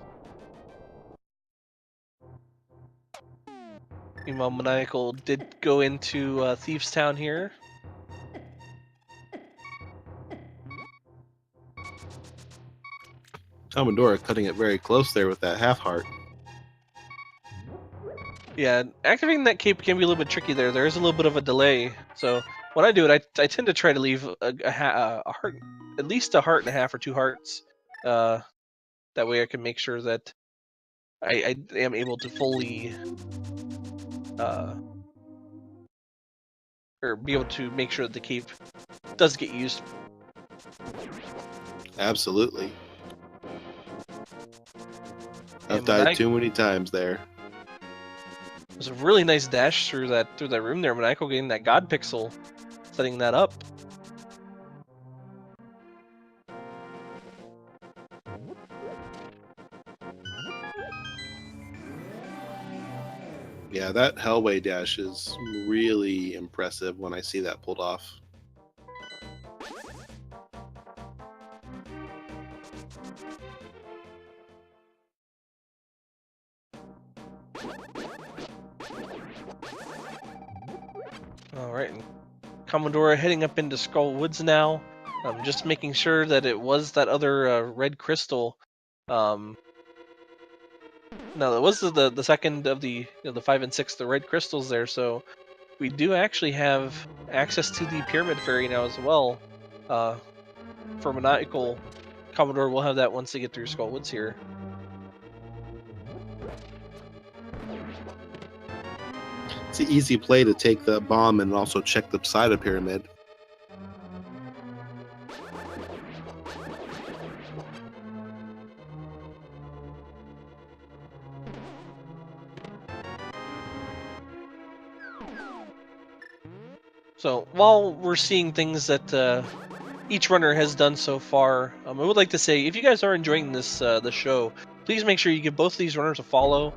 Meanwhile, Maniacal did go into Thieves Town here. Kamadora cutting it very close there with that half heart. Yeah, activating that cape can be a little bit tricky there. There is a little bit of a delay. So when I do it, I tend to try to leave a heart, at least a heart and a half or 2 hearts. That way I can make sure that I am able to fully, or be able to make sure that the cape does get used. Absolutely. I've And died too many times there. There's a really nice dash through that room there. Maniacal getting that God Pixel, setting that up. Yeah, that Hellway dash is really impressive when I see that pulled off. Alright, Kamadora heading up into Skull Woods now. Just making sure that it was that other red crystal. Now that was the second of the the 5 and 6, the red crystals there. So we do actually have access to the pyramid fairy now as well. For Maniacal, Commodore will have that once they get through Skull Woods here. It's an easy play to take the bomb and also check the side of pyramid. So while we're seeing things that each runner has done so far, I would like to say, if you guys are enjoying this the show, please make sure you give both of these runners a follow.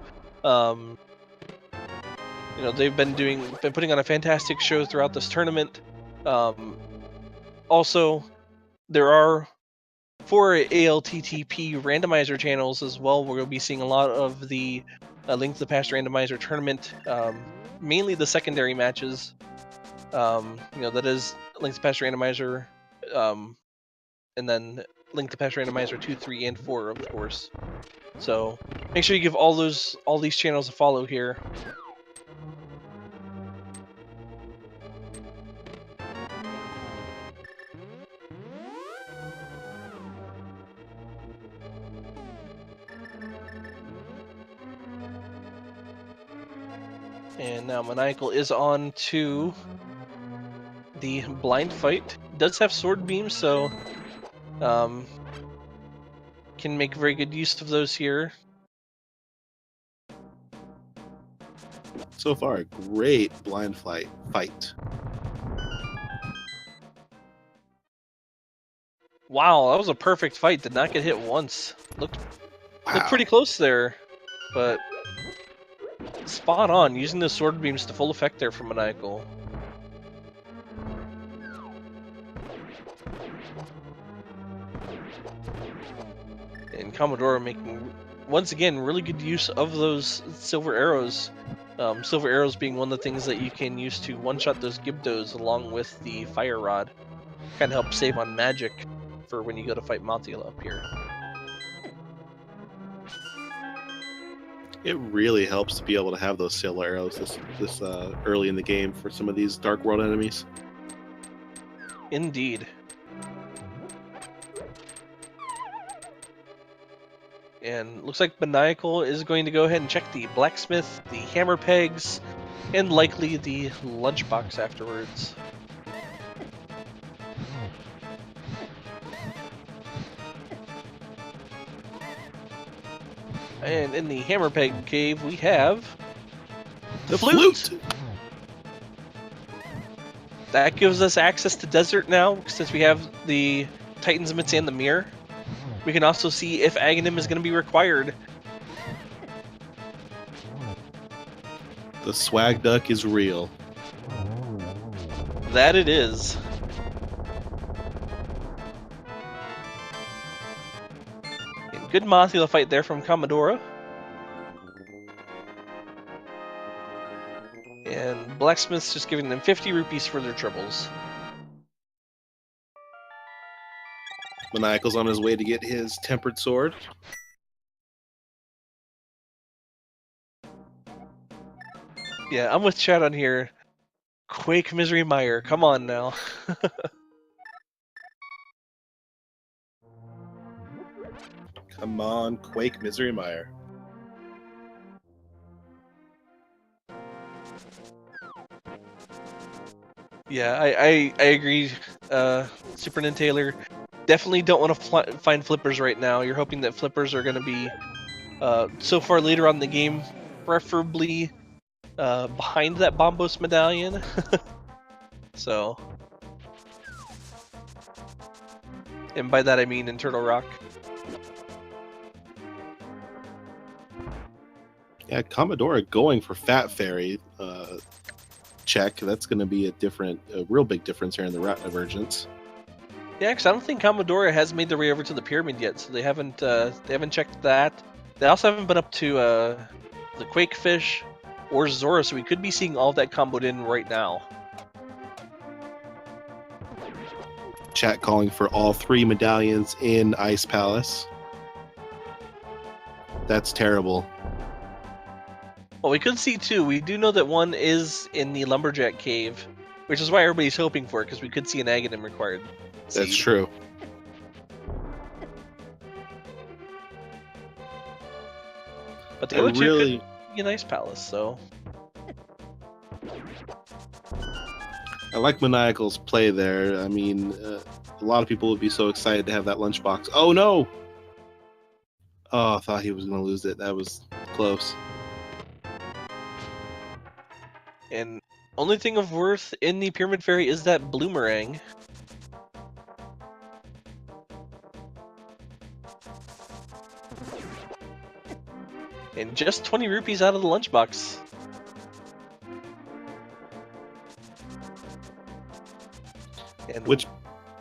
They've been putting on a fantastic show throughout this tournament. Also, there are 4 ALTTP randomizer channels as well, where you'll be seeing a lot of the Link to the Past randomizer tournament, mainly the secondary matches. That is Link to the Past randomizer, and then Link to the Past randomizer 2, 3, and 4, of course. So make sure you give all these channels a follow here. And now Maniacal is on to the blind fight. Does have sword beams, so can make very good use of those here. So far, a great blind fight. Wow, that was a perfect fight. Did not get hit once. Looked pretty close there, but spot on, using the sword beams to full effect there from Maniacal. And Kamadora making, once again, really good use of those silver arrows. Silver arrows being one of the things that you can use to one-shot those Gibdos along with the fire rod. Kind of help save on magic for when you go to fight Montiel up here. It really helps to be able to have those silver arrows this early in the game for some of these Dark World enemies. Indeed. And looks like Maniacal is going to go ahead and check the blacksmith, the hammer pegs, and likely the lunchbox afterwards. And in the hammer peg cave, we have the flute. That gives us access to desert now, since we have the Titan's Mitts and the mirror. We can also see if Aghanim is going to be required. The swag duck is real. That it is. And good Mothula fight there from Kamadora. And Blacksmith's just giving them 50 rupees for their troubles. Maniacal's on his way to get his tempered sword. Yeah, I'm with Chad on here. Quake Misery Mire, come on now. Come on, Quake Misery Mire. Yeah, I agree, Super Nintailor. Definitely don't want to find flippers right now. You're hoping that flippers are going to be so far later on in the game, preferably behind that Bombos medallion. So, and by that I mean in Turtle Rock. Yeah, Kamadora going for Fat Fairy check. That's going to be a real big difference here in the route divergence. Yeah, because I don't think Kamadora has made their way over to the pyramid yet, so they haven't checked that. They also haven't been up to the Quakefish or Zora, so we could be seeing all of that comboed in right now. Chat calling for all 3 medallions in Ice Palace. That's terrible. Well, we could see two. We do know that one is in the lumberjack cave, which is why everybody's hoping for it, because we could see an Aghanim required seed. That's true. But the other two could be a nice palace, so. I like Maniacal's play there. I mean, a lot of people would be so excited to have that lunchbox. Oh no! Oh, I thought he was going to lose it. That was close. And only thing of worth in the Pyramid Fairy is that bloomerang. And just 20 rupees out of the lunchbox. And which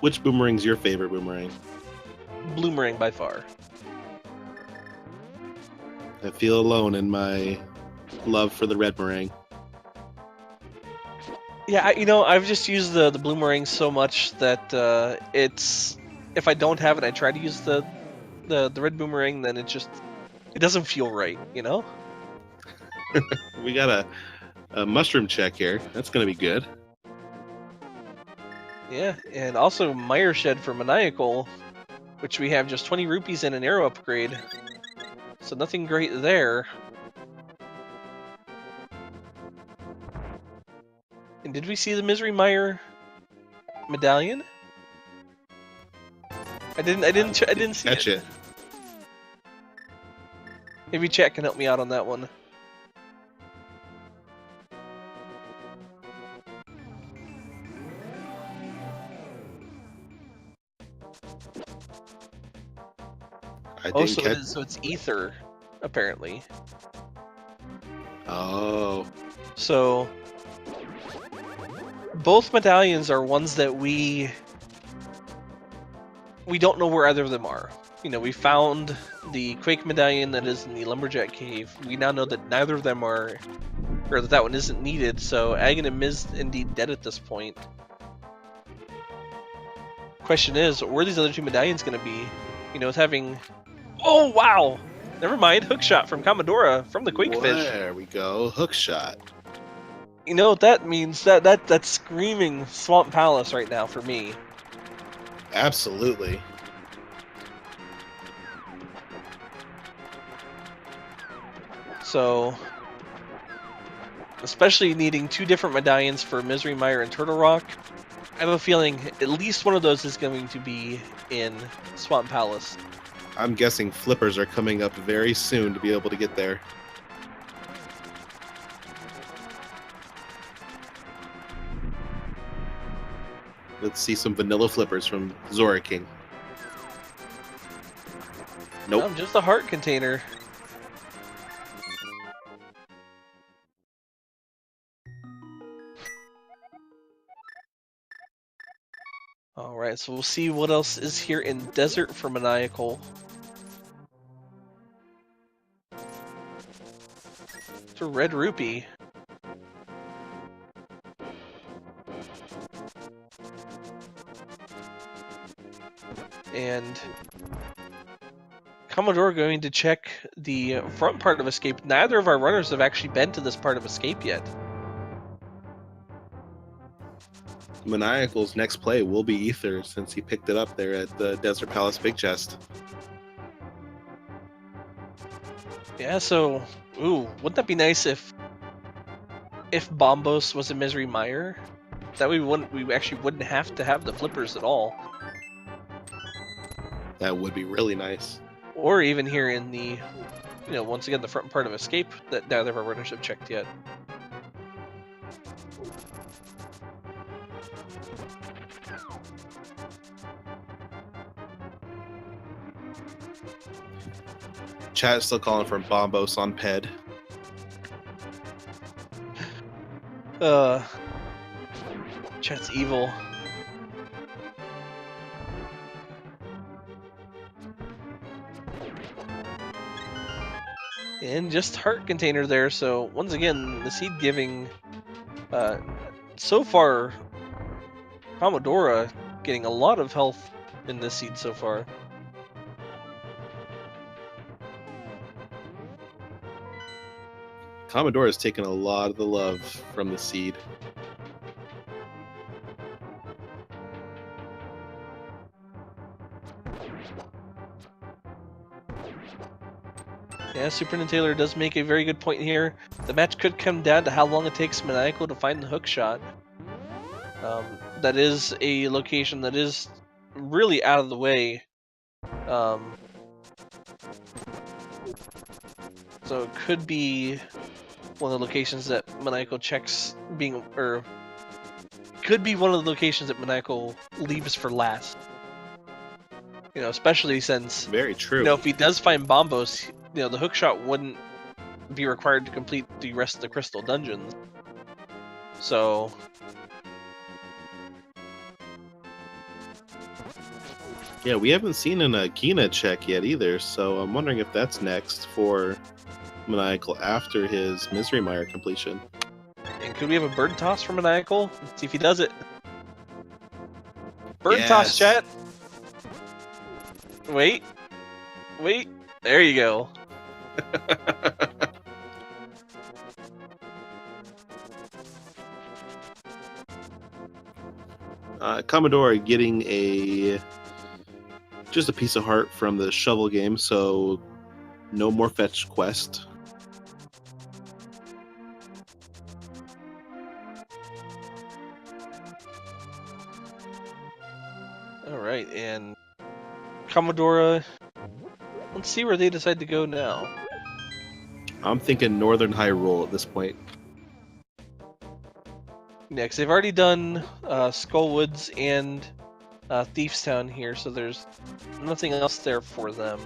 boomerang's your favorite boomerang? Bloomerang by far. I feel alone in my love for the red meringue. Yeah, I've just used the bloomerang so much that it's, if I don't have it, I try to use the red boomerang. Then it doesn't feel right, you know. We got a mushroom check here. That's gonna be good. Yeah, and also Mire Shed for Maniacal, which we have just 20 rupees and an arrow upgrade. So nothing great there. And did we see the Misery Mire medallion? I didn't see Catch it. Maybe chat can help me out on that one. So it's Ether, apparently. Oh. So both medallions are ones that we don't know where either of them are. You know, we found the Quake medallion that is in the Lumberjack Cave. We now know that neither of them are, or that one isn't needed, so Aghanim is indeed dead at this point. Question is, where are these other two medallions going to be? You know, with having... Oh, wow! Never mind, hookshot from Kamadora from the Quakefish. There we go, hookshot. You know what that means? That's screaming Swamp Palace right now for me. Absolutely. So, especially needing two different medallions for Misery Mire and Turtle Rock, I have a feeling at least one of those is going to be in Swamp Palace. I'm guessing flippers are coming up very soon to be able to get there. Let's see some vanilla flippers from Zora King. Nope. Just a heart container. Alright, so we'll see what else is here in Desert for Maniacal. It's a red rupee. And Kamadora going to check the front part of Escape. Neither of our runners have actually been to this part of Escape yet. Maniacal's next play will be Ether, since he picked it up there at the Desert Palace Big Chest. Yeah, so, ooh, wouldn't that be nice if Bombos was a Misery Mire? That we actually wouldn't have to have the flippers at all. That would be really nice. Or even here in the, once again, the front part of Escape that neither of our runners have checked yet. Chat is still calling for Bombos on Ped. Chat's evil. And just heart container there, so once again, the seed giving, so far, Kamadora getting a lot of health in this seed so far. Kamadora has taken a lot of the love from the seed. Yeah, Superintendent Taylor does make a very good point here. The match could come down to how long it takes Maniacal to find the hook shot. That is a location that is really out of the way. So it could be one of the locations that Maniacal checks being, or could be one of the locations that Maniacal leaves for last. You know, especially since, Very true. you know, if he does find Bombos, you know, the hookshot wouldn't be required to complete the rest of the crystal dungeons. So yeah, we haven't seen an Akina check yet either, so I'm wondering if that's next for Maniacal after his Misery Mire completion. and could we have a bird toss for Maniacal? Let's see if he does it. Bird toss, chat. Wait. There you go. Kamadora getting just a piece of heart from the shovel game, so no more fetch quest. Alright, and Kamadora, let's see where they decide to go now. I'm thinking Northern Hyrule at this point. Yeah, because they've already done Skullwoods and Thief's Town here, so there's nothing else there for them.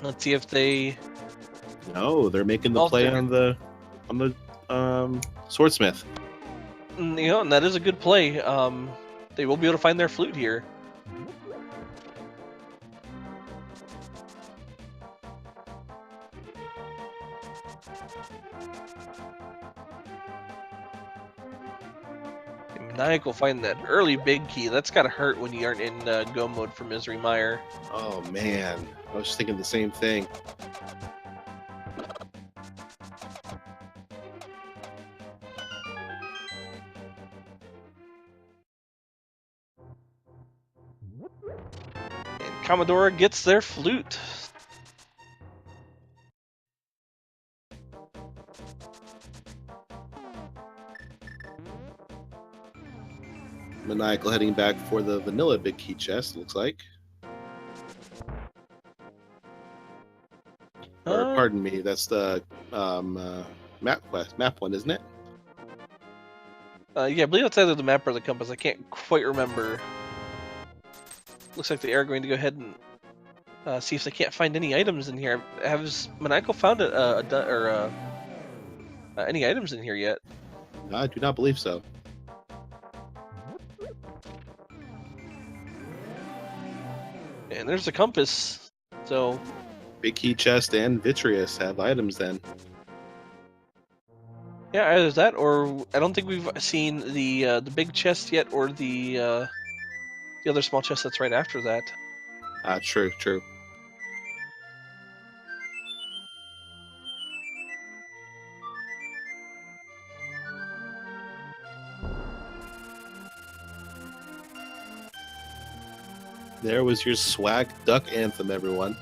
Let's see if they... No, they're making the play on the Swordsmith. You know, and that is a good play. They will be able to find their flute here. Maniacal find that early big key. That's gotta hurt when you aren't in go mode for Misery Mire. Oh man, I was thinking the same thing. And Kamadora gets their flute. Maniacal heading back for the vanilla big key chest, looks like. Or pardon me, that's the map one, isn't it? Yeah, I believe it's either the map or the compass. I can't quite remember. Looks like they are going to go ahead and see if they can't find any items in here. Has Maniacal found any items in here yet? No, I do not believe so. And there's the compass. So Big key chest and Vitreous have items then. yeah, either that or I don't think we've seen the big chest yet, or the other small chest that's right after that. True. There was your swag duck anthem, everyone.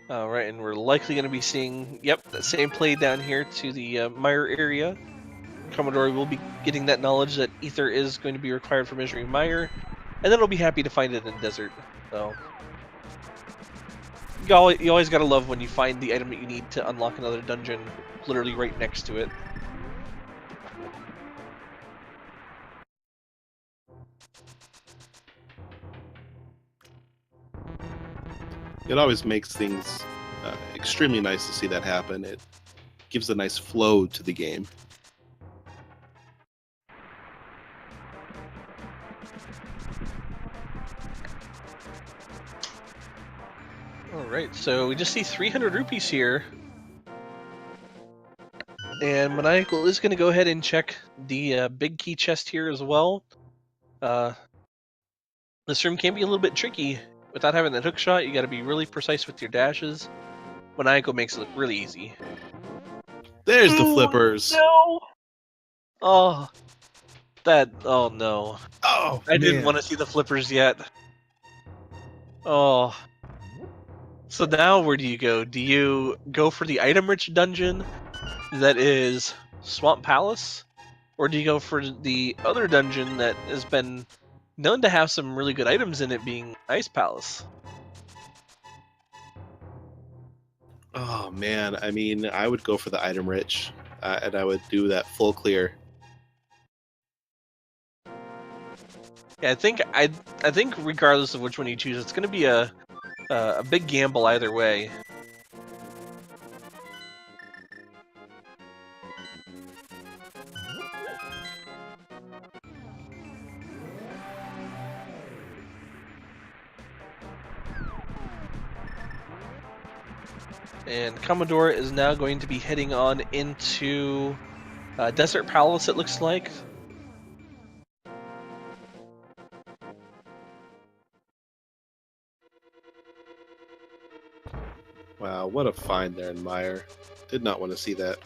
Alright, and we're likely going to be seeing, yep, that same play down here to the Mire area. Commodore will be getting that knowledge that Ether is going to be required for measuring Mire, and then he'll be happy to find it in Desert. So you always gotta love when you find the item that you need to unlock another dungeon literally right next to it. It always makes things extremely nice to see that happen. It gives a nice flow to the game. Alright, so we just see 300 rupees here. And Maniacal is going to go ahead and check the big key chest here as well. This room can be a little bit tricky. Without having that hook shot, you got to be really precise with your dashes. Maniacal makes it look really easy. There's the flippers. No! Oh, oh no. Oh, I didn't man. want to see the flippers yet. Oh. So now where do you go? Do you go for the item-rich dungeon that is Swamp Palace? Or do you go for the other dungeon that has been known to have some really good items in it, being Ice Palace? Oh, man. I mean, I would go for the item rich, and I would do that full clear. Yeah, I think regardless of which one you choose, it's going to be a big gamble either way. And Kamadora is now going to be heading on into Desert Palace, it looks like. Wow, what a find there in Meyer. Did not want to see that.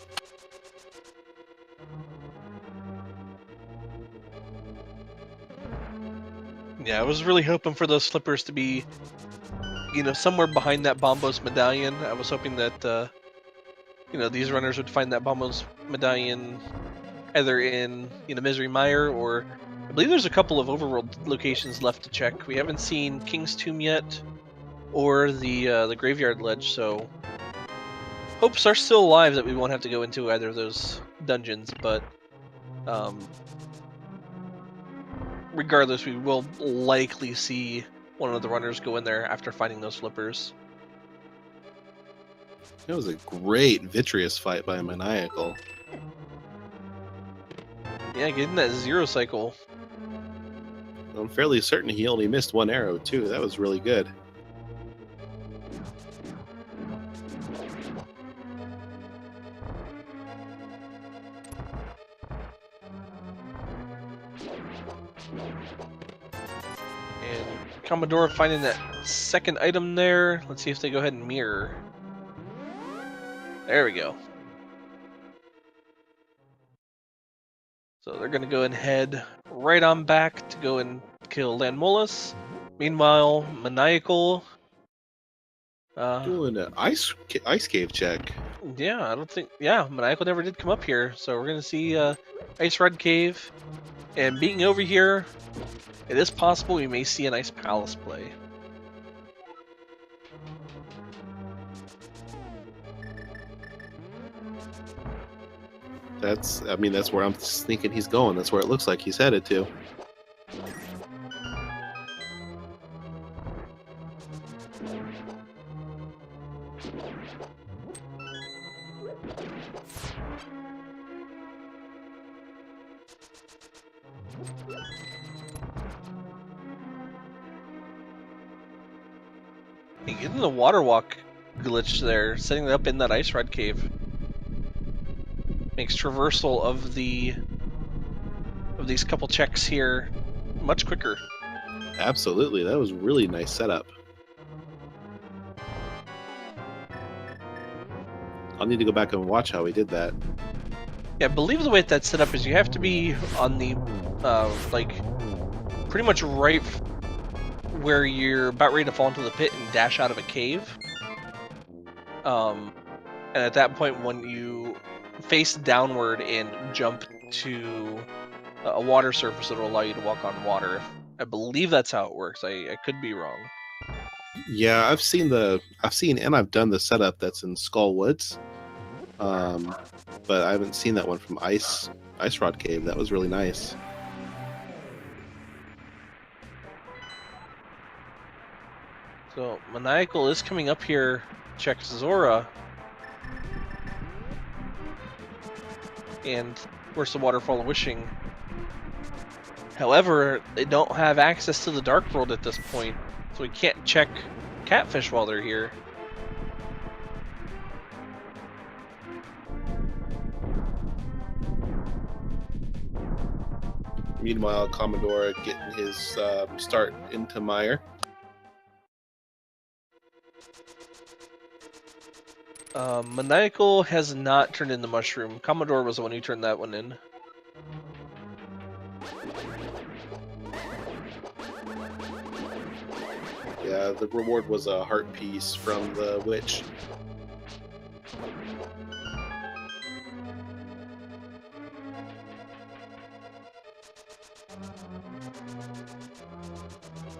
Yeah, I was really hoping for those slippers to be, somewhere behind that Bombos medallion. I was hoping that, these runners would find that Bombos medallion either in, Misery Mire, or I believe there's a couple of overworld locations left to check. We haven't seen King's Tomb yet, or the Graveyard Ledge, so hopes are still alive that we won't have to go into either of those dungeons, but regardless, we will likely see one of the runners go in there after finding those flippers. It was a great Vitreous fight by Maniacal. Yeah, getting that zero cycle. I'm fairly certain he only missed one arrow, too. That was really good. And Kamadora finding that second item there. Let's see if they go ahead and mirror. There we go. So they're going to go and head right on back to go and kill Landmolus. Meanwhile, Maniacal... Doing an ice cave check. Yeah, I don't think... Yeah, Maniacal never did come up here. So we're going to see Ice Red Cave. And being over here, it is possible we may see an Ice Palace play. That's where I'm thinking he's going. That's where it looks like he's headed to. Getting the water walk glitch there, setting it up in that Ice Red Cave. Makes traversal of these couple checks here much quicker. Absolutely, that was really nice setup. I'll need to go back and watch how he did that. Yeah, I believe the way that's set up is you have to be on the pretty much right where you're about ready to fall into the pit and dash out of a cave. And at that point, when you face downward and jump to a water surface, it'll allow you to walk on water. I believe that's how it works. I could be wrong. Yeah, I've seen and I've done the setup that's in Skull Woods, but I haven't seen that one from Ice Rod Cave. That was really nice. So Maniacal is coming up here. Check Zora. And where's the Waterfall of Wishing? However, they don't have access to the Dark World at this point, so we can't check Catfish while they're here. Meanwhile, Kamadora getting his start into Mire. Maniacal has not turned in the mushroom. Kamadora was the one who turned that one in. Yeah, the reward was a heart piece from the witch.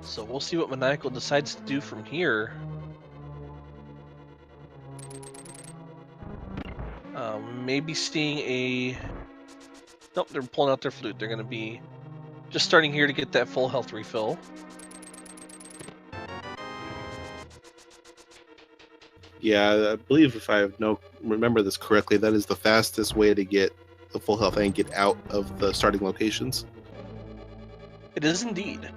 So we'll see what Maniacal decides to do from here. Maybe seeing a... Nope, they're pulling out their flute. They're going to be just starting here to get that full health refill. Yeah, I believe if I remember this correctly, that is the fastest way to get the full health and get out of the starting locations. It is indeed.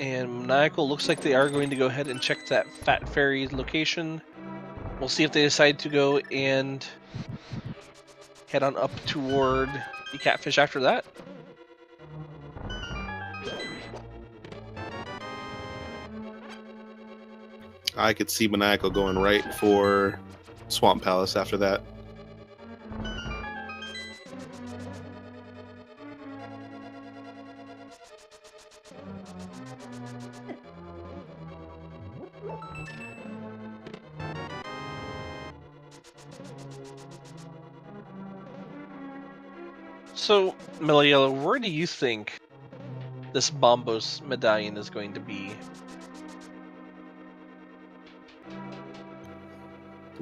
And Maniacal looks like they are going to go ahead and check that Fat Fairy location. We'll see if they decide to go and head on up toward the Catfish after that. I could see Maniacal going right for Swamp Palace after that. So, Meliela, where do you think this Bombos medallion is going to be?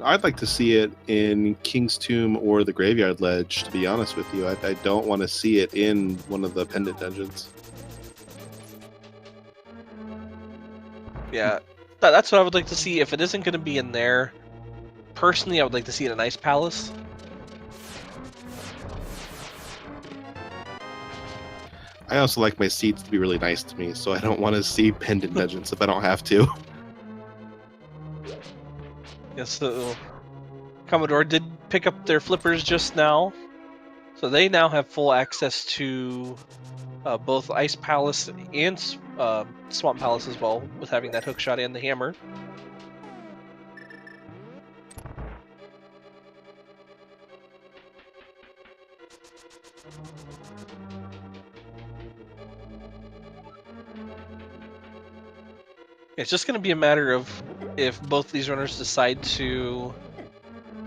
I'd like to see it in King's Tomb or the Graveyard Ledge, to be honest with you. I don't want to see it in one of the pendant dungeons. Yeah, that's what I would like to see. If it isn't going to be in there, personally, I would like to see it in Ice Palace. I also like my seats to be really nice to me, so I don't want to see pendant dungeons if I don't have to. Yes, so Commodore did pick up their flippers just now, so they now have full access to both Ice Palace and Swamp Palace as well, with having that hookshot and the hammer. It's just going to be a matter of if both these runners decide to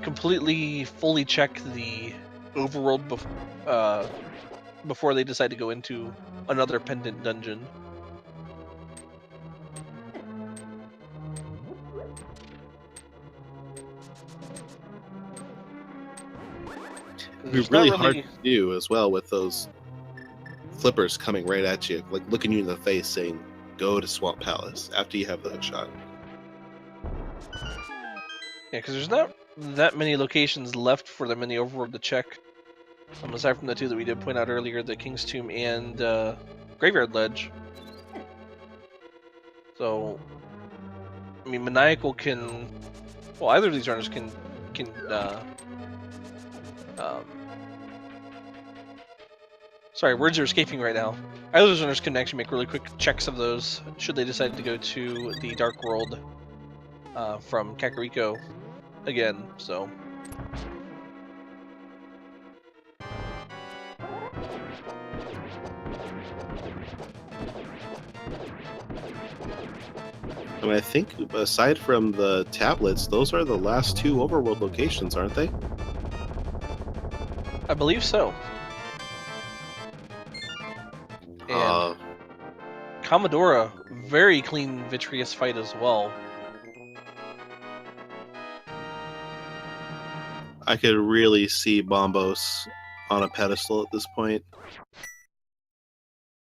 completely, fully check the overworld before they decide to go into another pendant dungeon. It'd be really hard to do as well with those flippers coming right at you, like looking you in the face saying, go to Swamp Palace after you have the hookshot. Yeah, because there's not that many locations left for them in the overworld to check. Aside from the two that we did point out earlier, the King's Tomb and Graveyard Ledge. So, I mean, Maniacal can... Well, either of these runners can sorry, words are escaping right now. Either of those runners can actually make really quick checks of those, should they decide to go to the Dark World from Kakariko again, so... I mean, I think aside from the tablets, those are the last two overworld locations, aren't they? I believe so. And Kamadora, very clean Vitreous fight as well. I could really see Bombos on a pedestal at this point.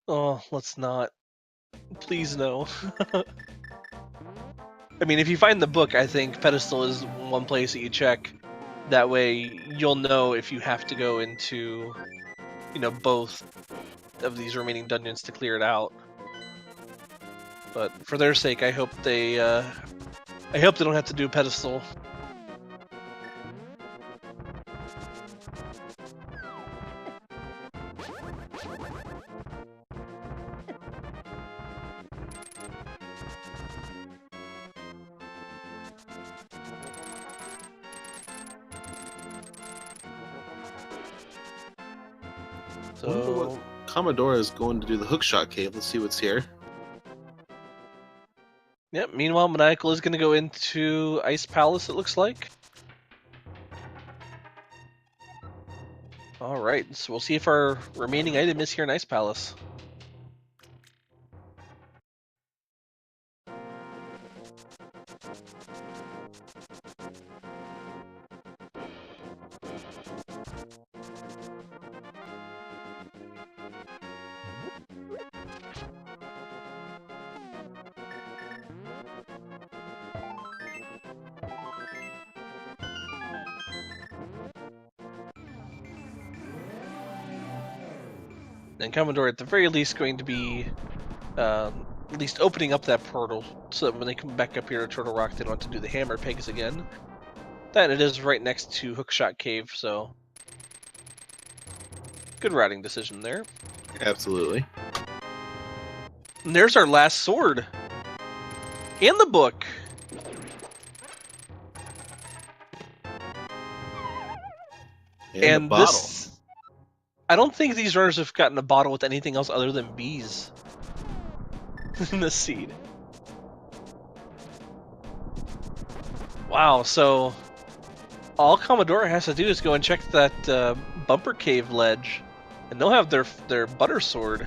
Oh, let's not. Please no. I mean, if you find the book, I think pedestal is one place that you check. That way, you'll know if you have to go into, both of these remaining dungeons to clear it out. But for their sake, I hope they don't have to do a pedestal. Wonder what So, Kamadora is going to do the hookshot cave. Let's see what's here. yeah. Meanwhile, Maniacal is going to go into Ice Palace. It looks like. All right. So we'll see if our remaining item is here in Ice Palace. And Commodore, at the very least, going to be at least opening up that portal so that when they come back up here to Turtle Rock, they don't have to do the hammer pegs again. That it is right next to Hookshot Cave, so good routing decision there. Absolutely. And there's our last sword. And the book. And the bottle. This... I don't think these runners have gotten a bottle with anything else other than bees in the seed. Wow, so all Commodore has to do is go and check that bumper cave ledge, and they'll have their butter sword.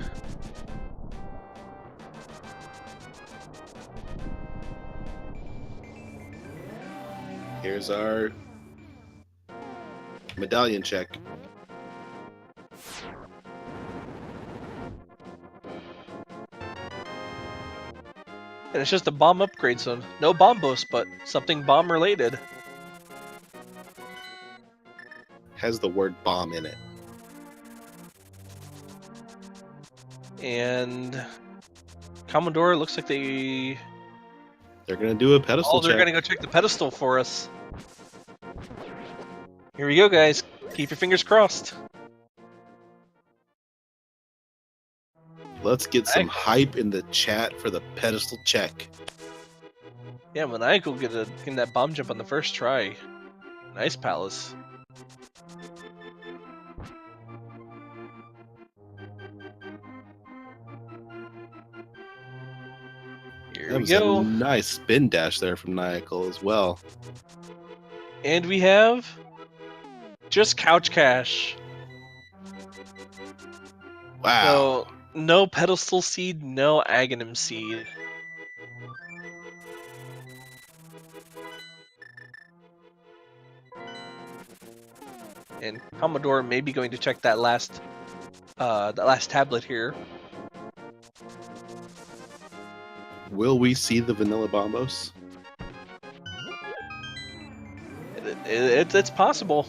Here's our medallion check. And it's just a bomb upgrade zone. No bombos, but something bomb related. Has the word bomb in it. And Commodore looks like they're gonna do a pedestal they're check. gonna go check the pedestal for us. Here we go, guys. Keep your fingers crossed. Let's get some hype in the chat for the pedestal check. Yeah, Maniacal getting that bomb jump on the first try. Nice palace. Here we go. A nice spin dash there from Maniacal as well. And we have just Couch Cash. Wow. So no pedestal seed, no Aghanim seed. And Commodore may be going to check that last tablet here. Will we see the vanilla bombos? It's possible.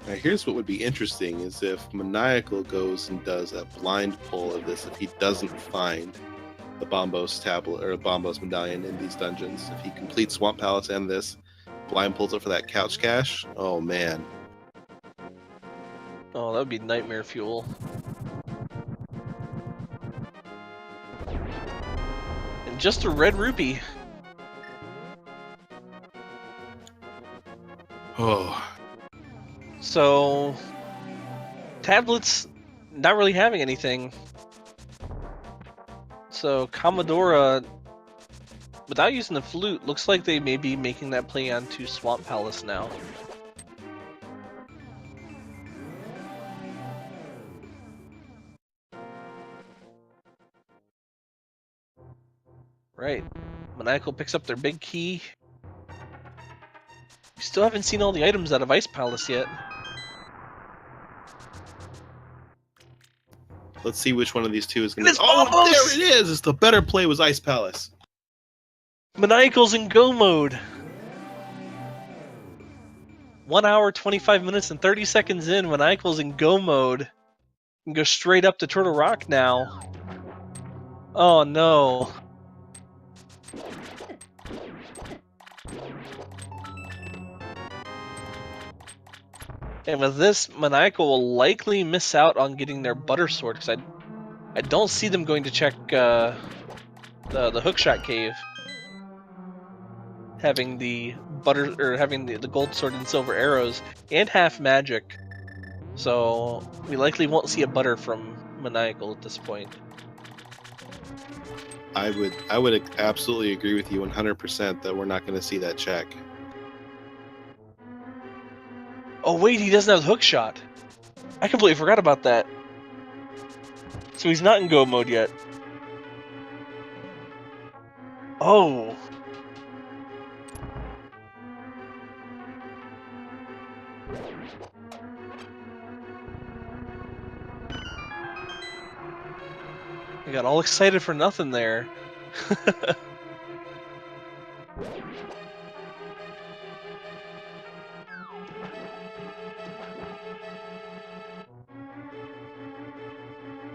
Now here's what would be interesting is if Maniacal goes and does a blind pull of this, if he doesn't find the Bombos tablet or Bombos medallion in these dungeons, if he completes Swamp Palace and this, blind pulls it for that couch cache, oh man. Oh, that would be nightmare fuel. And just a red rupee. Oh. So, tablets not really having anything. So, Kamadora, without using the flute, looks like they may be making that play onto Swamp Palace now. Maniacal picks up their big key. We still haven't seen all the items out of Ice Palace yet. Let's see which one of these two is going to... It's Oh, Bombos! there it is! It's the better play was Ice Palace. Maniacal's in go mode. 1 hour, 25 minutes, and 30 seconds in, Maniacal's in go mode. And go straight up to Turtle Rock now. Oh no. And with this, Maniacal will likely miss out on getting their Butter Sword, because I don't see them going to check the Hookshot Cave. Having the the gold sword and silver arrows and half magic. So we likely won't see a butter from Maniacal at this point. I would absolutely agree with you 100% that we're not going to see that check. Oh wait, he doesn't have the hook shot. I completely forgot about that. So he's not in go mode yet. Oh. I got all excited for nothing there.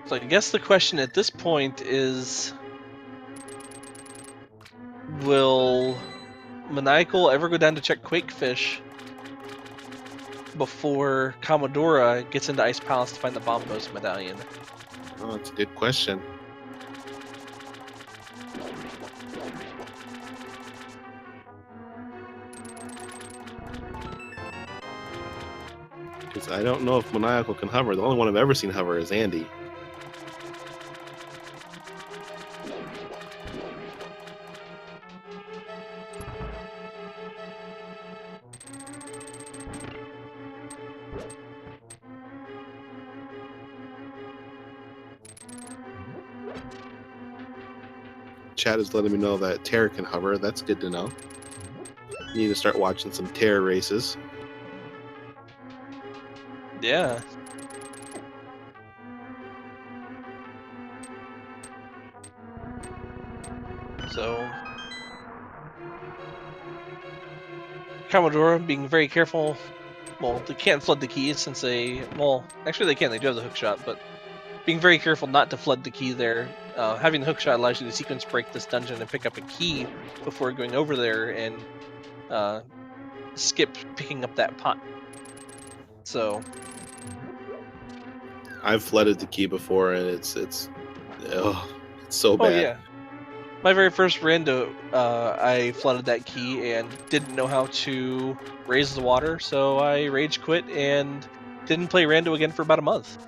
So I guess the question at this point is, will Maniacal ever go down to check Quakefish before Kamadora gets into Ice Palace to find the Bombos medallion? Oh, that's a good question. Because I don't know if Maniacal can hover. The only one I've ever seen hover is Andy. Chat is letting me know that Terra can hover. That's good to know. Need to start watching some Terra races. Yeah. So Kamadora being very careful. Well, they can't flood the key since well, actually they can. They do have the hook shot, but being very careful not to flood the key there. Having the hook shot allows you to sequence break this dungeon and pick up a key before going over there and skip picking up that pot. So I've flooded the key before, and it's so bad. Oh yeah. My very first rando, I flooded that key and didn't know how to raise the water, so I rage quit and didn't play rando again for about a month.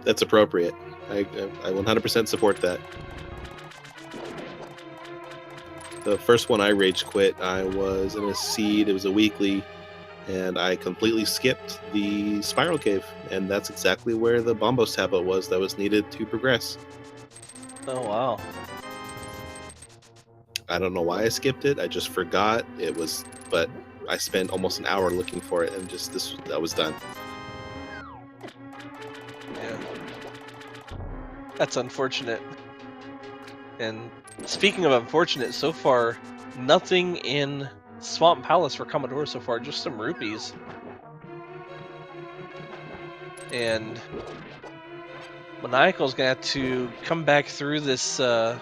That's appropriate. I 100% support that. The first one I rage quit, I was in a seed. It was a weekly, and I completely skipped the spiral cave, and that's exactly where the Bombos tablet was that was needed to progress. Oh wow. I don't know why I skipped it. I just forgot it was, but I spent almost an hour looking for it, and that was done. Yeah. That's unfortunate. And speaking of unfortunate, so far, nothing in Swamp Palace for Kamadora so far, just some rupees. And Maniacal's gonna have to come back through this, I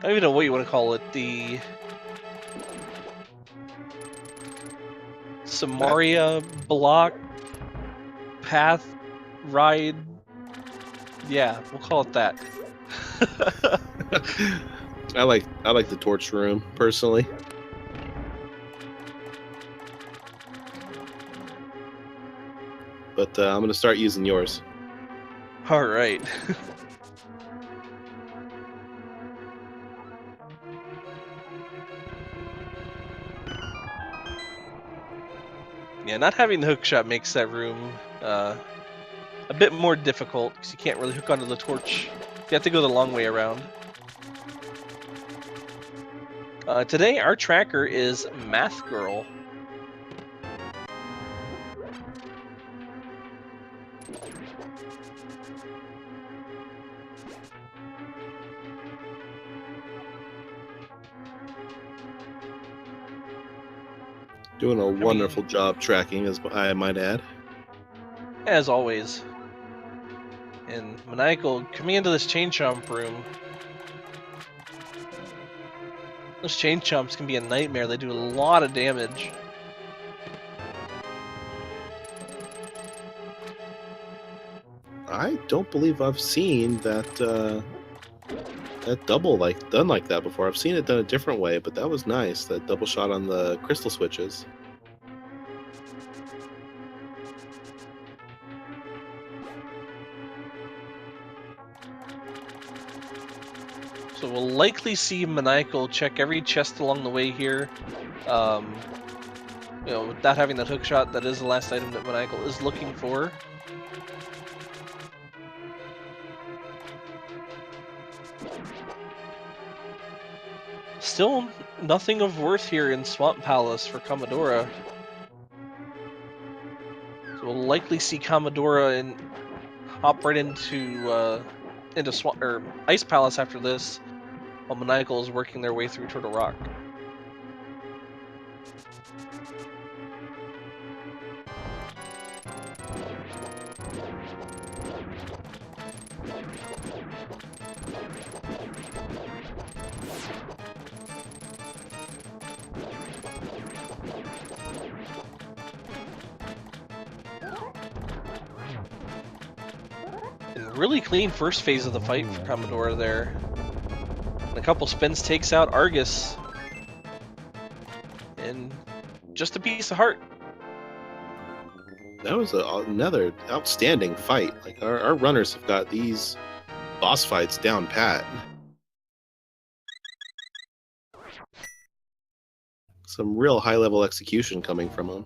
don't even know what you want to call it, the Samaria block path ride. Yeah, we'll call it that. I like the torch room personally. But I'm gonna start using yours. All right. Yeah, not having the hook shot makes that room a bit more difficult because you can't really hook onto the torch You have to go the long way around. Today, our tracker is Math Girl. Doing a wonderful job tracking, as I might add. As always. And Maniacal, coming into this chain chomp room. Those chain chomps can be a nightmare. They do a lot of damage. I don't believe I've seen that that double done like that before. I've seen it done a different way, but that was nice. That double shot on the crystal switches. So we'll likely see Maniacal check every chest along the way here. You know, without having that hook shot, that is the last item that Maniacal is looking for. Still nothing of worth here in Swamp Palace for Kamadora. So we'll likely see Kamadora and hop right into Swamp or Ice Palace after this, while Maniacal is working their way through Turtle Rock. Really clean first phase of the fight for Kamadora there. And a couple spins takes out Argus. And just a piece of heart. That was another outstanding fight. Like our runners have got these boss fights down pat. Some real high-level execution coming from them.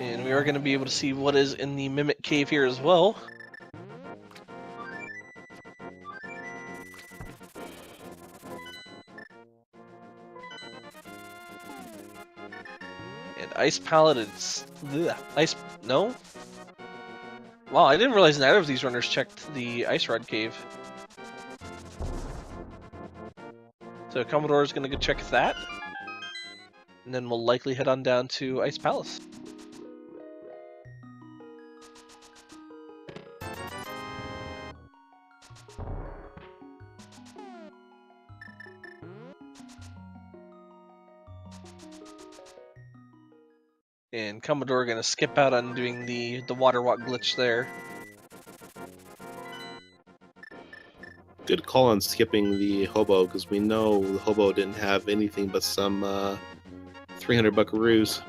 And we are going to be able to see what is in the Mimic Cave here as well. And Ice Palette is... Ice... No? Wow, I didn't realize neither of these runners checked the Ice Rod Cave. So Commodore is going to go check that. And then we'll likely head on down to Ice Palace. And Commodore gonna skip out on doing the water walk glitch there. Good call on skipping the hobo, because we know the hobo didn't have anything but some 300 buckaroos.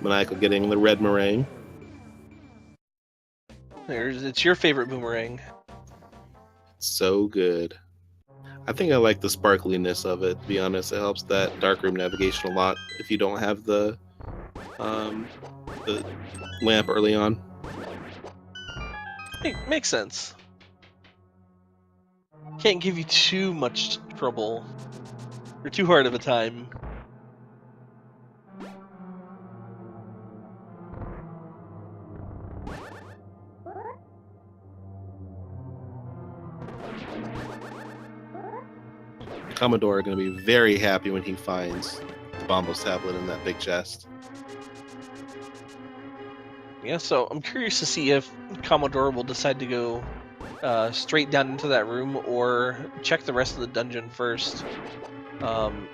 Maniacal getting the red meringue. It's your favorite boomerang. So good. I think I like the sparkliness of it, to be honest. It helps that darkroom navigation a lot if you don't have the lamp early on. Makes sense. Can't give you too much trouble or too hard of a time. Commodore are going to be very happy when he finds the Bombos tablet in that big chest. Yeah, so I'm curious to see if Commodore will decide to go straight down into that room or check the rest of the dungeon first.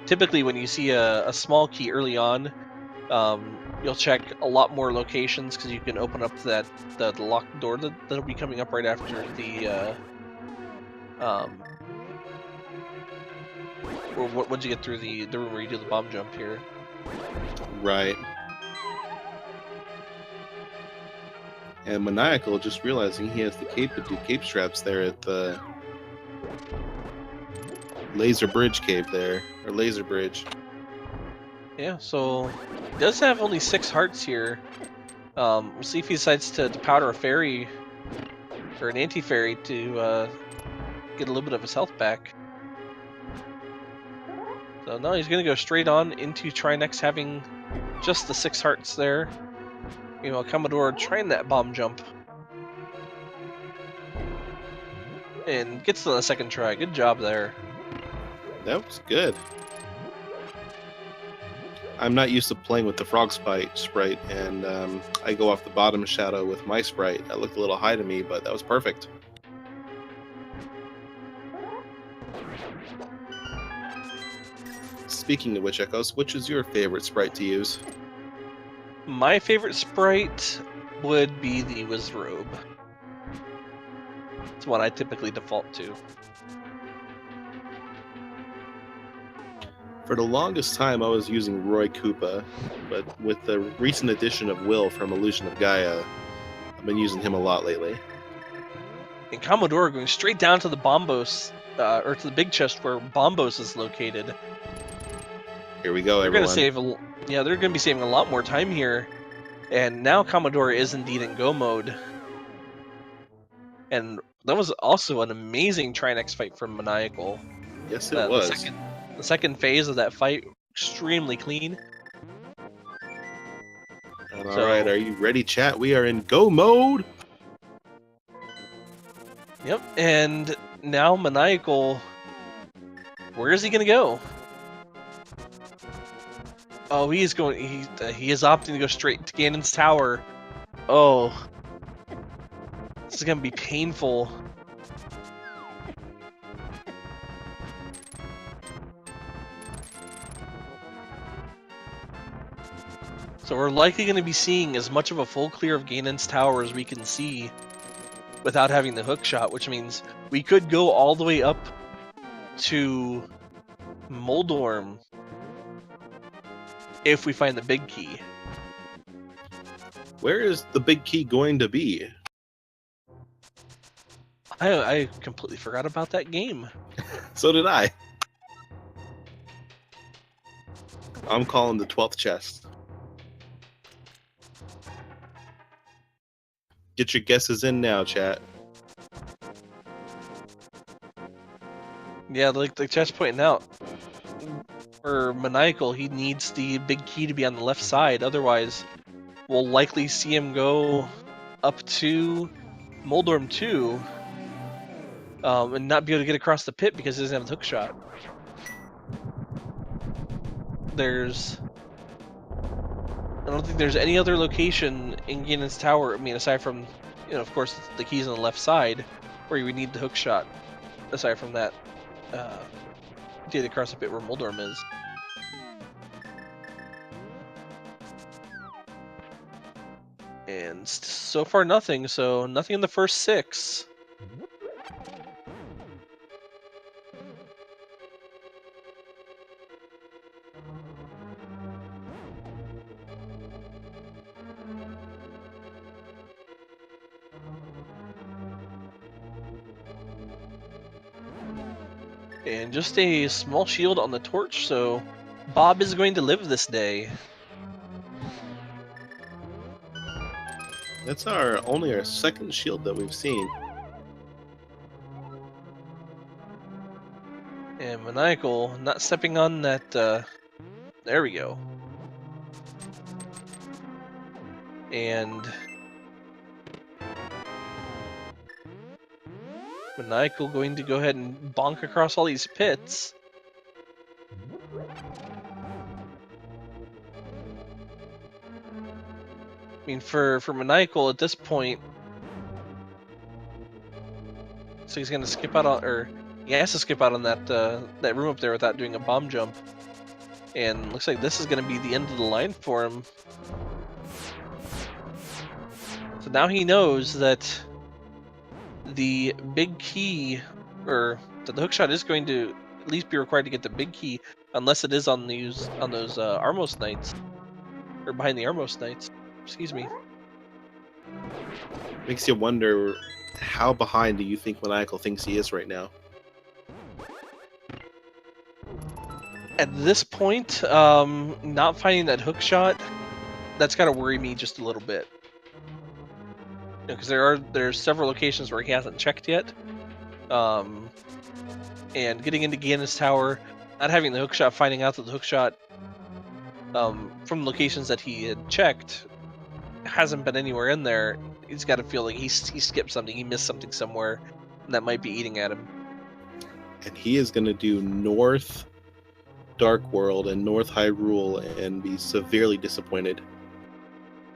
Typically, when you see a small key early on, you'll check a lot more locations because you can open up the locked door that'll be coming up right after the or once you get through the room where you do the bomb jump here. Right. And Maniacal just realizing he has the cape to do cape straps there at the Laser Bridge cave there, or Laser Bridge. Yeah, so he does have only 6 hearts here. We'll see if he decides to powder a fairy or an anti-fairy to get a little bit of his health back. So no, he's gonna go straight on into Trinex, having just the 6 hearts there. You know, Kamadora trying that bomb jump. And gets to the second try. Good job there. That was good. I'm not used to playing with the frog sprite, and I go off the bottom shadow with my sprite. That looked a little high to me, but that was perfect. Speaking of which, Echoes, which is your favorite sprite to use? My favorite sprite would be the Wizrobe. It's what I typically default to. For the longest time, I was using Roy Koopa, but with the recent addition of Will from Illusion of Gaia, I've been using him a lot lately. And Kamadora going straight down to the Bombos, or to the big chest where Bombos is located. Here we go, They're everyone. they're gonna be saving a lot more time here. And now Kamadora is indeed in go mode. And that was also an amazing Trinex fight from Maniacal. Yes, it was. The second phase of that fight, extremely clean. And all right, are you ready, chat? We are in go mode. Yep, and now Maniacal, where is he gonna go? Oh, he is going. He is opting to go straight to Ganon's tower. Oh, this is gonna be painful. So we're likely going to be seeing as much of a full clear of Ganon's tower as we can see without having the hook shot, which means we could go all the way up to Moldorm if we find the big key. Where is the big key going to be? I completely forgot about that game. So did I. I'm calling the 12th chest. Get your guesses in now, chat. Yeah, like the chat's pointing out, for Maniacal, he needs the big key to be on the left side. Otherwise, we'll likely see him go up to Moldorm 2 and not be able to get across the pit because he doesn't have the hook shot. I don't think there's any other location in Ganon's tower, I mean, aside from, of course, the keys on the left side, where you would need the hook shot, aside from that, to get across the pit where Moldorm is. And so far nothing, so nothing in the first 6. And just a small shield on the torch, so Bob is going to live this day. That's only our second shield that we've seen. And Maniacal not stepping on that, there we go. And Maniacal going to go ahead and bonk across all these pits. I mean, for Maniacal at this point, so he's gonna skip out on, or he has to skip out on that that room up there without doing a bomb jump. And looks like this is gonna be the end of the line for him. So now he knows that the big key, or that the hookshot is going to at least be required to get the big key, unless it is on those Armos Knights, or behind the Armos Knights. Excuse me. Makes you wonder, how behind do you think Maniacal thinks he is right now? At this point, not finding that hook shot, that's gotta worry me just a little bit. Because there's several locations where he hasn't checked yet. And getting into Ganon's Tower, not having the hookshot, finding out that the hookshot from locations that he had checked hasn't been anywhere in there, he's got to feel like he skipped something, he missed something somewhere, and that might be eating at him. And he is going to do North Dark World and North Hyrule and be severely disappointed.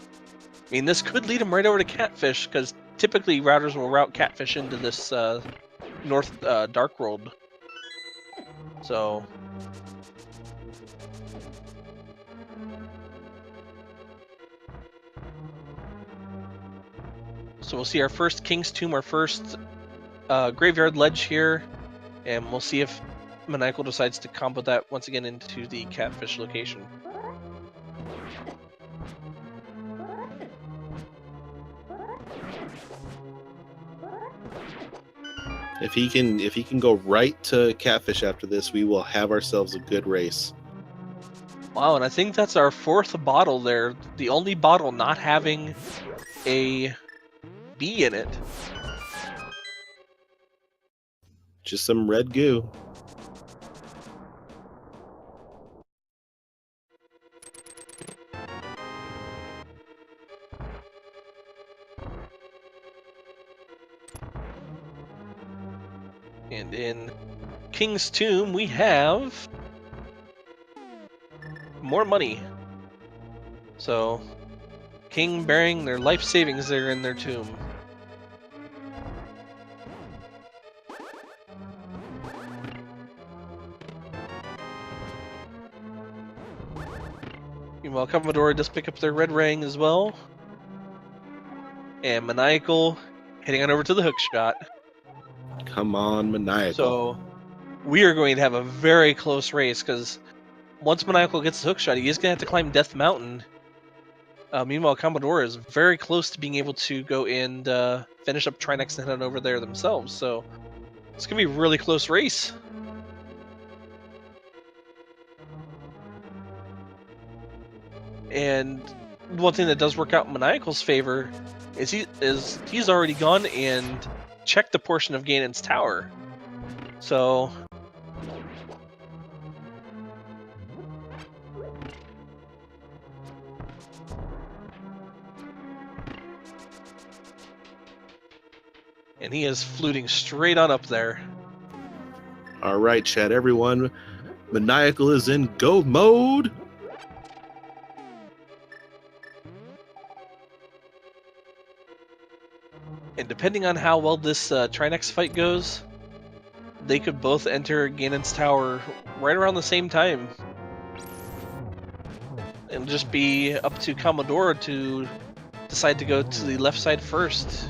I mean, this could lead him right over to Catfish, because typically routers will route Catfish into this North Dark World. So we'll see our first King's Tomb, our first graveyard ledge here, and we'll see if Maniacal decides to combo that once again into the Catfish location. If he can go right to Catfish after this, we will have ourselves a good race. Wow, and I think that's our fourth bottle there. The only bottle not having a B in it. Just some red goo. And in King's Tomb, we have more money. So, King bearing their life savings there in their tomb. Meanwhile, Kamadora does pick up their red ring as well. And Maniacal heading on over to the hook shot. Come on, Maniacal. So, we are going to have a very close race, because once Maniacal gets the hook shot, he is going to have to climb Death Mountain. Meanwhile, Kamadora is very close to being able to go and finish up Trinex and head on over there themselves. So, it's going to be a really close race. And one thing that does work out in Maniacal's favor is he's already gone and checked the portion of Ganon's tower. So and he is fluting straight on up there. All right, chat, everyone. Maniacal is in go mode. And depending on how well this Trinex fight goes, they could both enter Ganon's tower right around the same time. It'll just be up to Kamadora to decide to go to the left side first.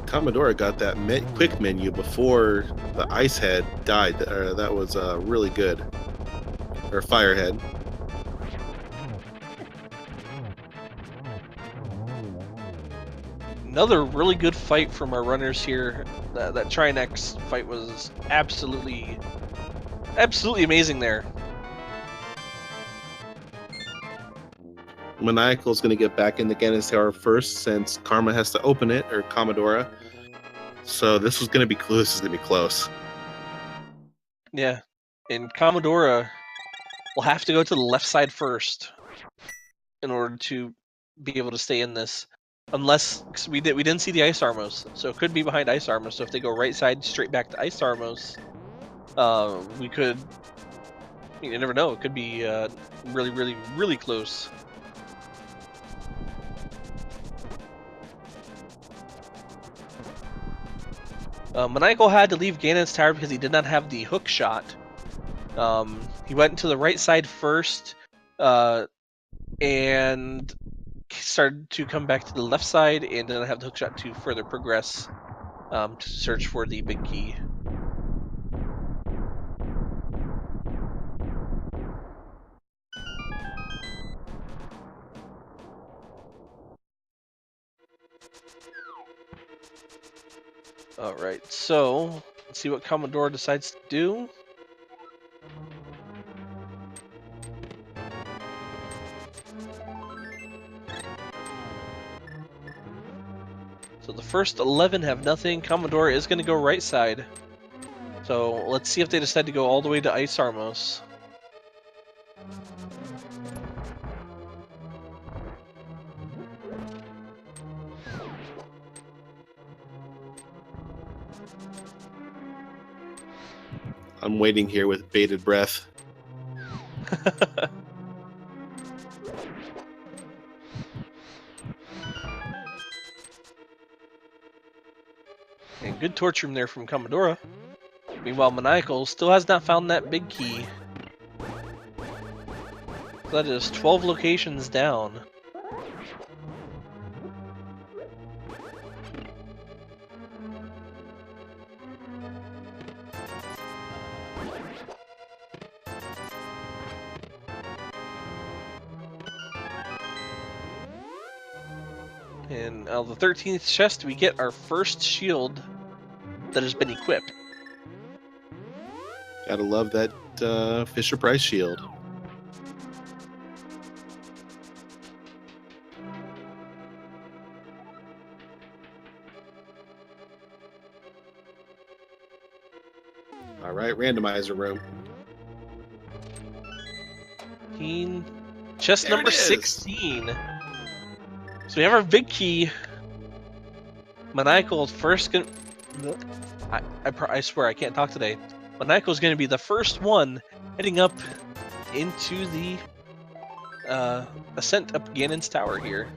Kamadora got that quick menu before the ice head died. That was really good. Or firehead. Another really good fight from our runners here. That Trinex fight was absolutely amazing there. Maniacal is going to get back in the Ganon's Tower first, since Karma has to open it, or Kamadora. So this is going to be close. This is going to be close. Yeah, and Kamadora will have to go to the left side first in order to be able to stay in this. Unless we didn't see the Ice Armos, so it could be behind Ice Armos. So if they go right side straight back to Ice Armos, we could. You never know. It could be really close. Maniacal had to leave Ganon's tower because he did not have the hook shot. He went to the right side first, and started to come back to the left side, and didn't have the hook shot to further progress to search for the big key. Alright, so let's see what Kamadora decides to do. So the first 11 have nothing. Kamadora is going to go right side. So let's see if they decide to go all the way to Ice Armos. I'm waiting here with bated breath. And good torch room there from Kamadora. Meanwhile, Maniacal still has not found that big key. That is 12 locations down. And out of the 13th chest, we get our first shield that has been equipped. Gotta love that Fisher Price shield. All right, randomizer room. Chest There number it is. 16. So we have our big key. Maniacal first gonna... I swear I can't talk today. Maniacal is going to be the first one heading up into the ascent up Ganon's tower here.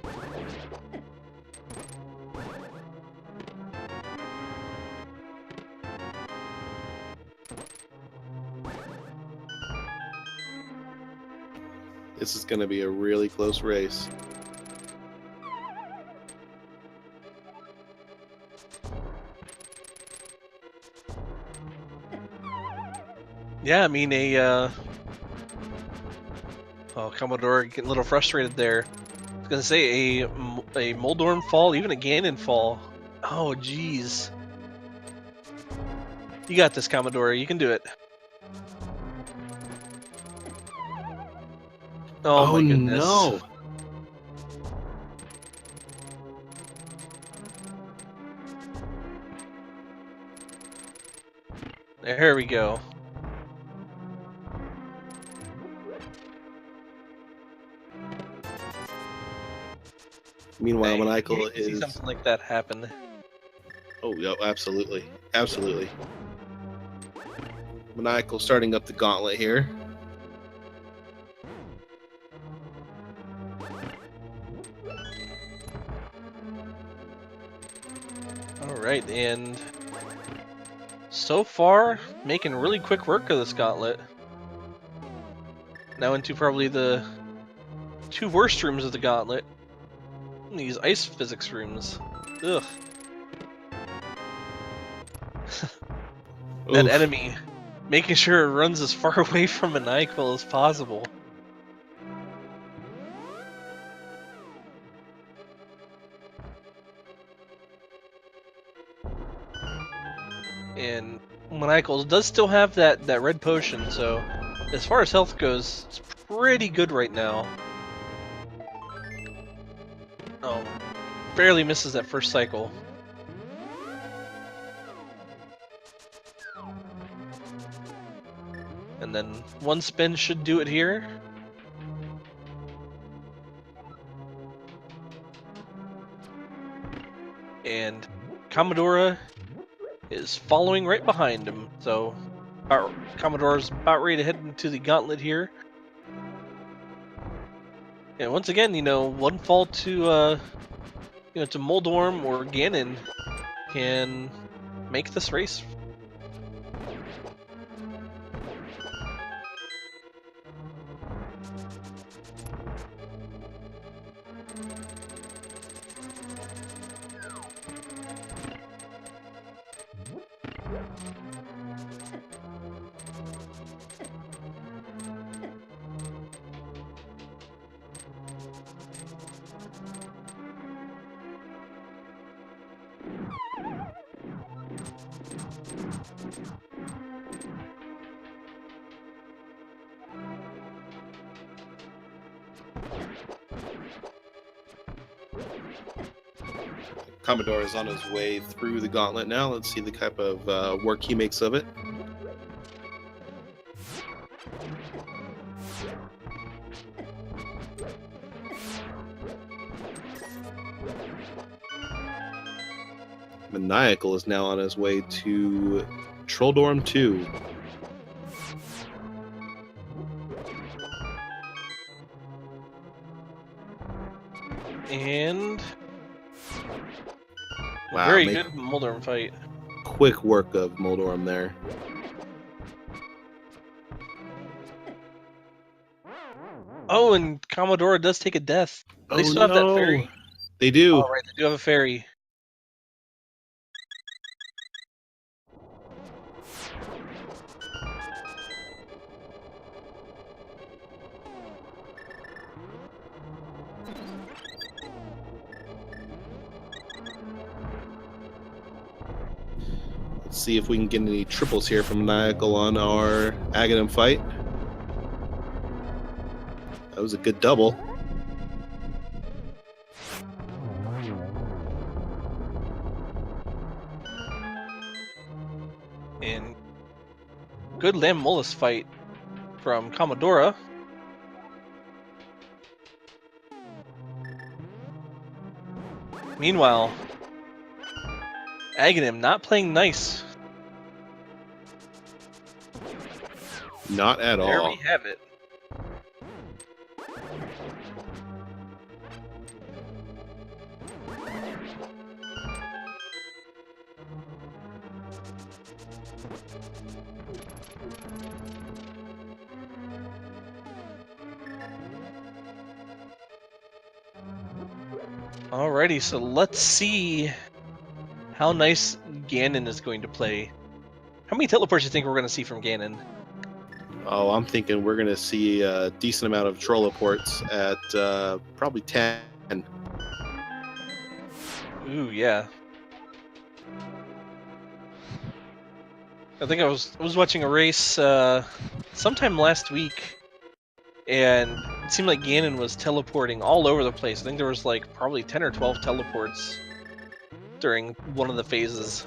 This is going to be a really close race. Yeah, I mean oh, Kamadora getting a little frustrated there. I was gonna say a Moldorm fall, even a Ganon fall. Oh, jeez. You got this, Kamadora. You can do it. Oh my goodness. No. There we go. Meanwhile, Hey, Maniacal you hate to see is... something like that happen. Oh, yeah, absolutely. Absolutely. Maniacal starting up the gauntlet here. Alright, and so far, making really quick work of this gauntlet. Now into probably the two worst rooms of the gauntlet. These ice physics rooms. Ugh. That Oof. enemy, making sure it runs as far away from Maniacal as possible. And Maniacal does still have that red potion, so as far as health goes, it's pretty good right now. Oh, barely misses that first cycle. And then one spin should do it here. And Kamadora is following right behind him, so Kammadora's about ready to head into the gauntlet here. And once again, one fall to to Moldorm or Ganon can make this race. Kamadora is on his way through the gauntlet now. Let's see the type of work he makes of it. Maniacal is now on his way to Trolldorm 2. And wow, very good Moldorm fight. Quick work of Moldorm there. Oh, and Kamadora does take a death. They still have that fairy. They do. All right, they do have a fairy. Let's see if we can get any triples here from Maniacal on our Aghanim fight. That was a good double. And good Lamb-Mollis fight from Kamadora. Meanwhile, Aghanim not playing nice. Not at all. There we have it. Alrighty, so let's see how nice Ganon is going to play. How many teleports do you think we're going to see from Ganon? Oh, I'm thinking we're going to see a decent amount of Trolloports at probably 10. Ooh, yeah. I think I was watching a race sometime last week, and it seemed like Ganon was teleporting all over the place. I think there was like probably 10 or 12 teleports during one of the phases.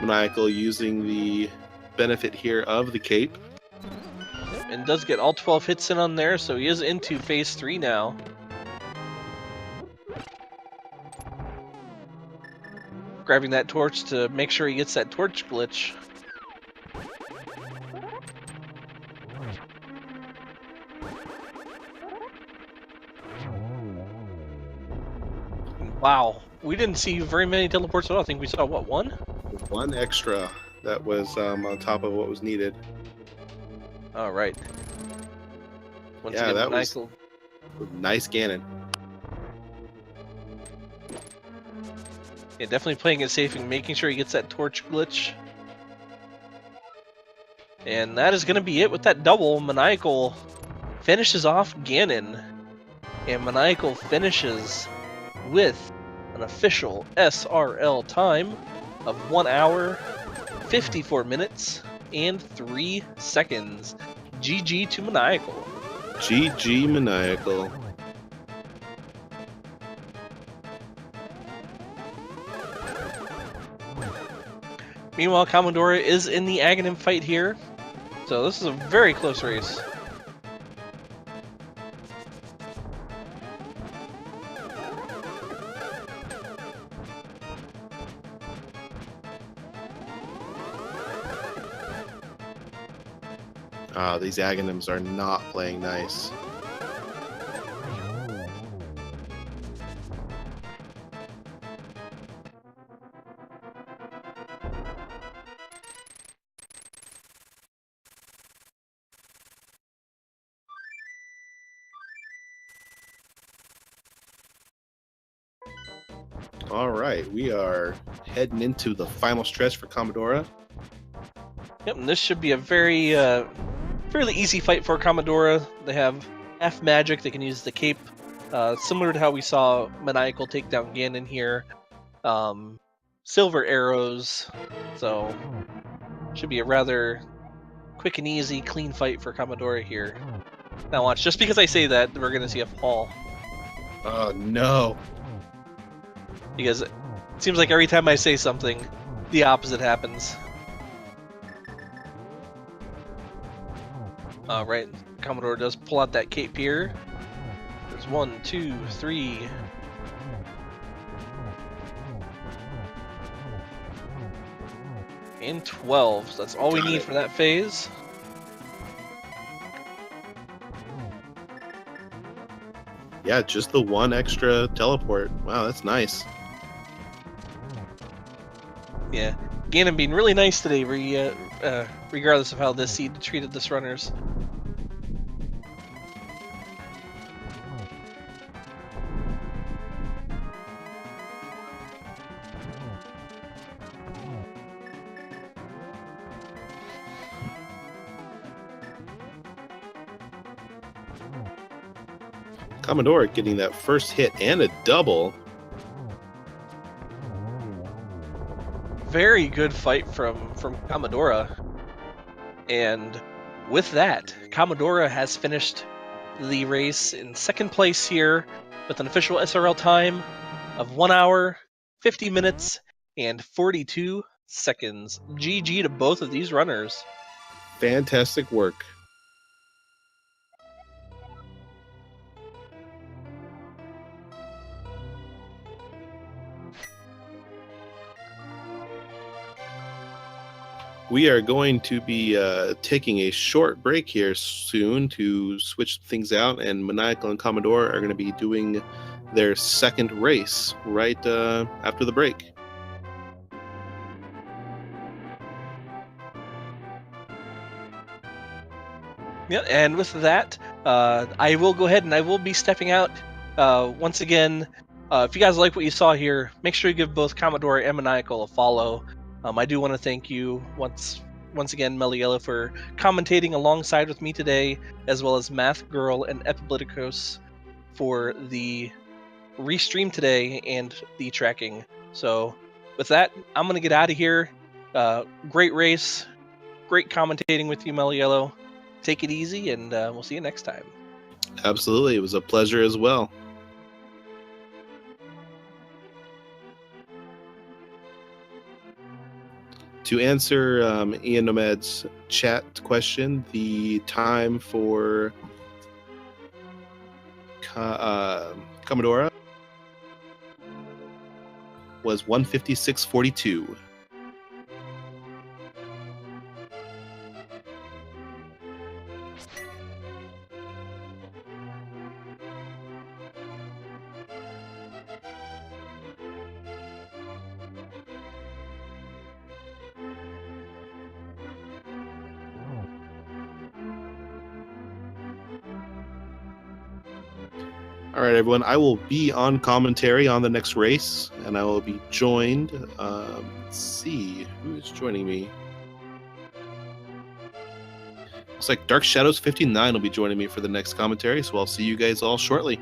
Maniacal using the benefit here of the cape. Yep, and does get all 12 hits in on there, so he is into phase 3 now. Grabbing that torch to make sure he gets that torch glitch. Wow, we didn't see very many teleports at all. I think we saw, what, one? One extra that was on top of what was needed. All right. Once yeah, again, that nice. was nice Ganon. Yeah, definitely playing it safe and making sure he gets that torch glitch. And that is going to be it with that double. Maniacal finishes off Ganon. And Maniacal finishes with an official SRL time of 1 hour, 54 minutes, and 3 seconds. GG to Maniacal. GG Maniacal. Meanwhile, Kamadora is in the Aghanim fight here. So this is a very close race. These Aghanims are not playing nice. All right, we are heading into the final stretch for Kamadora. Yep, and this should be a very fairly easy fight for Kamadora. They have half magic, they can use the cape, similar to how we saw Maniacal take down Ganon here. Silver arrows, so should be a rather quick and easy, clean fight for Kamadora here. Now watch, just because I say that, we're gonna see a fall. Oh no. Because it seems like every time I say something, the opposite happens. Right, Commodore does pull out that cape here. There's 1, 2, 3. And 12. So that's all we need for that phase. Yeah, just the one extra teleport. Wow, that's nice. Yeah, Ganon being really nice today, regardless of how this seed treated this runners. Kamadora getting that first hit and a double. Very good fight from Kamadora. And with that, Kamadora has finished the race in second place here with an official SRL time of 1 hour, 50 minutes, and 42 seconds. GG to both of these runners. Fantastic work. We are going to be taking a short break here soon to switch things out, and Maniacal and Kamadora are going to be doing their second race right after the break. Yeah, and with that, I will go ahead and I will be stepping out. Once again, if you guys like what you saw here, make sure you give both Commodore and Maniacal a follow. I do want to thank you once again, Meliela, for commentating alongside with me today, as well as Math Girl and Epibliticos for the restream today and the tracking. So with that, I'm going to get out of here. Great race. Great commentating with you, Meliela. Take it easy, and we'll see you next time. Absolutely. It was a pleasure as well. To answer Ian Nomad's chat question, the time for Commodora was 1:56:42. All right, everyone. I will be on commentary on the next race, and I will be joined. Let's see who is joining me. Looks like Dark Shadows 59 will be joining me for the next commentary, so I'll see you guys all shortly.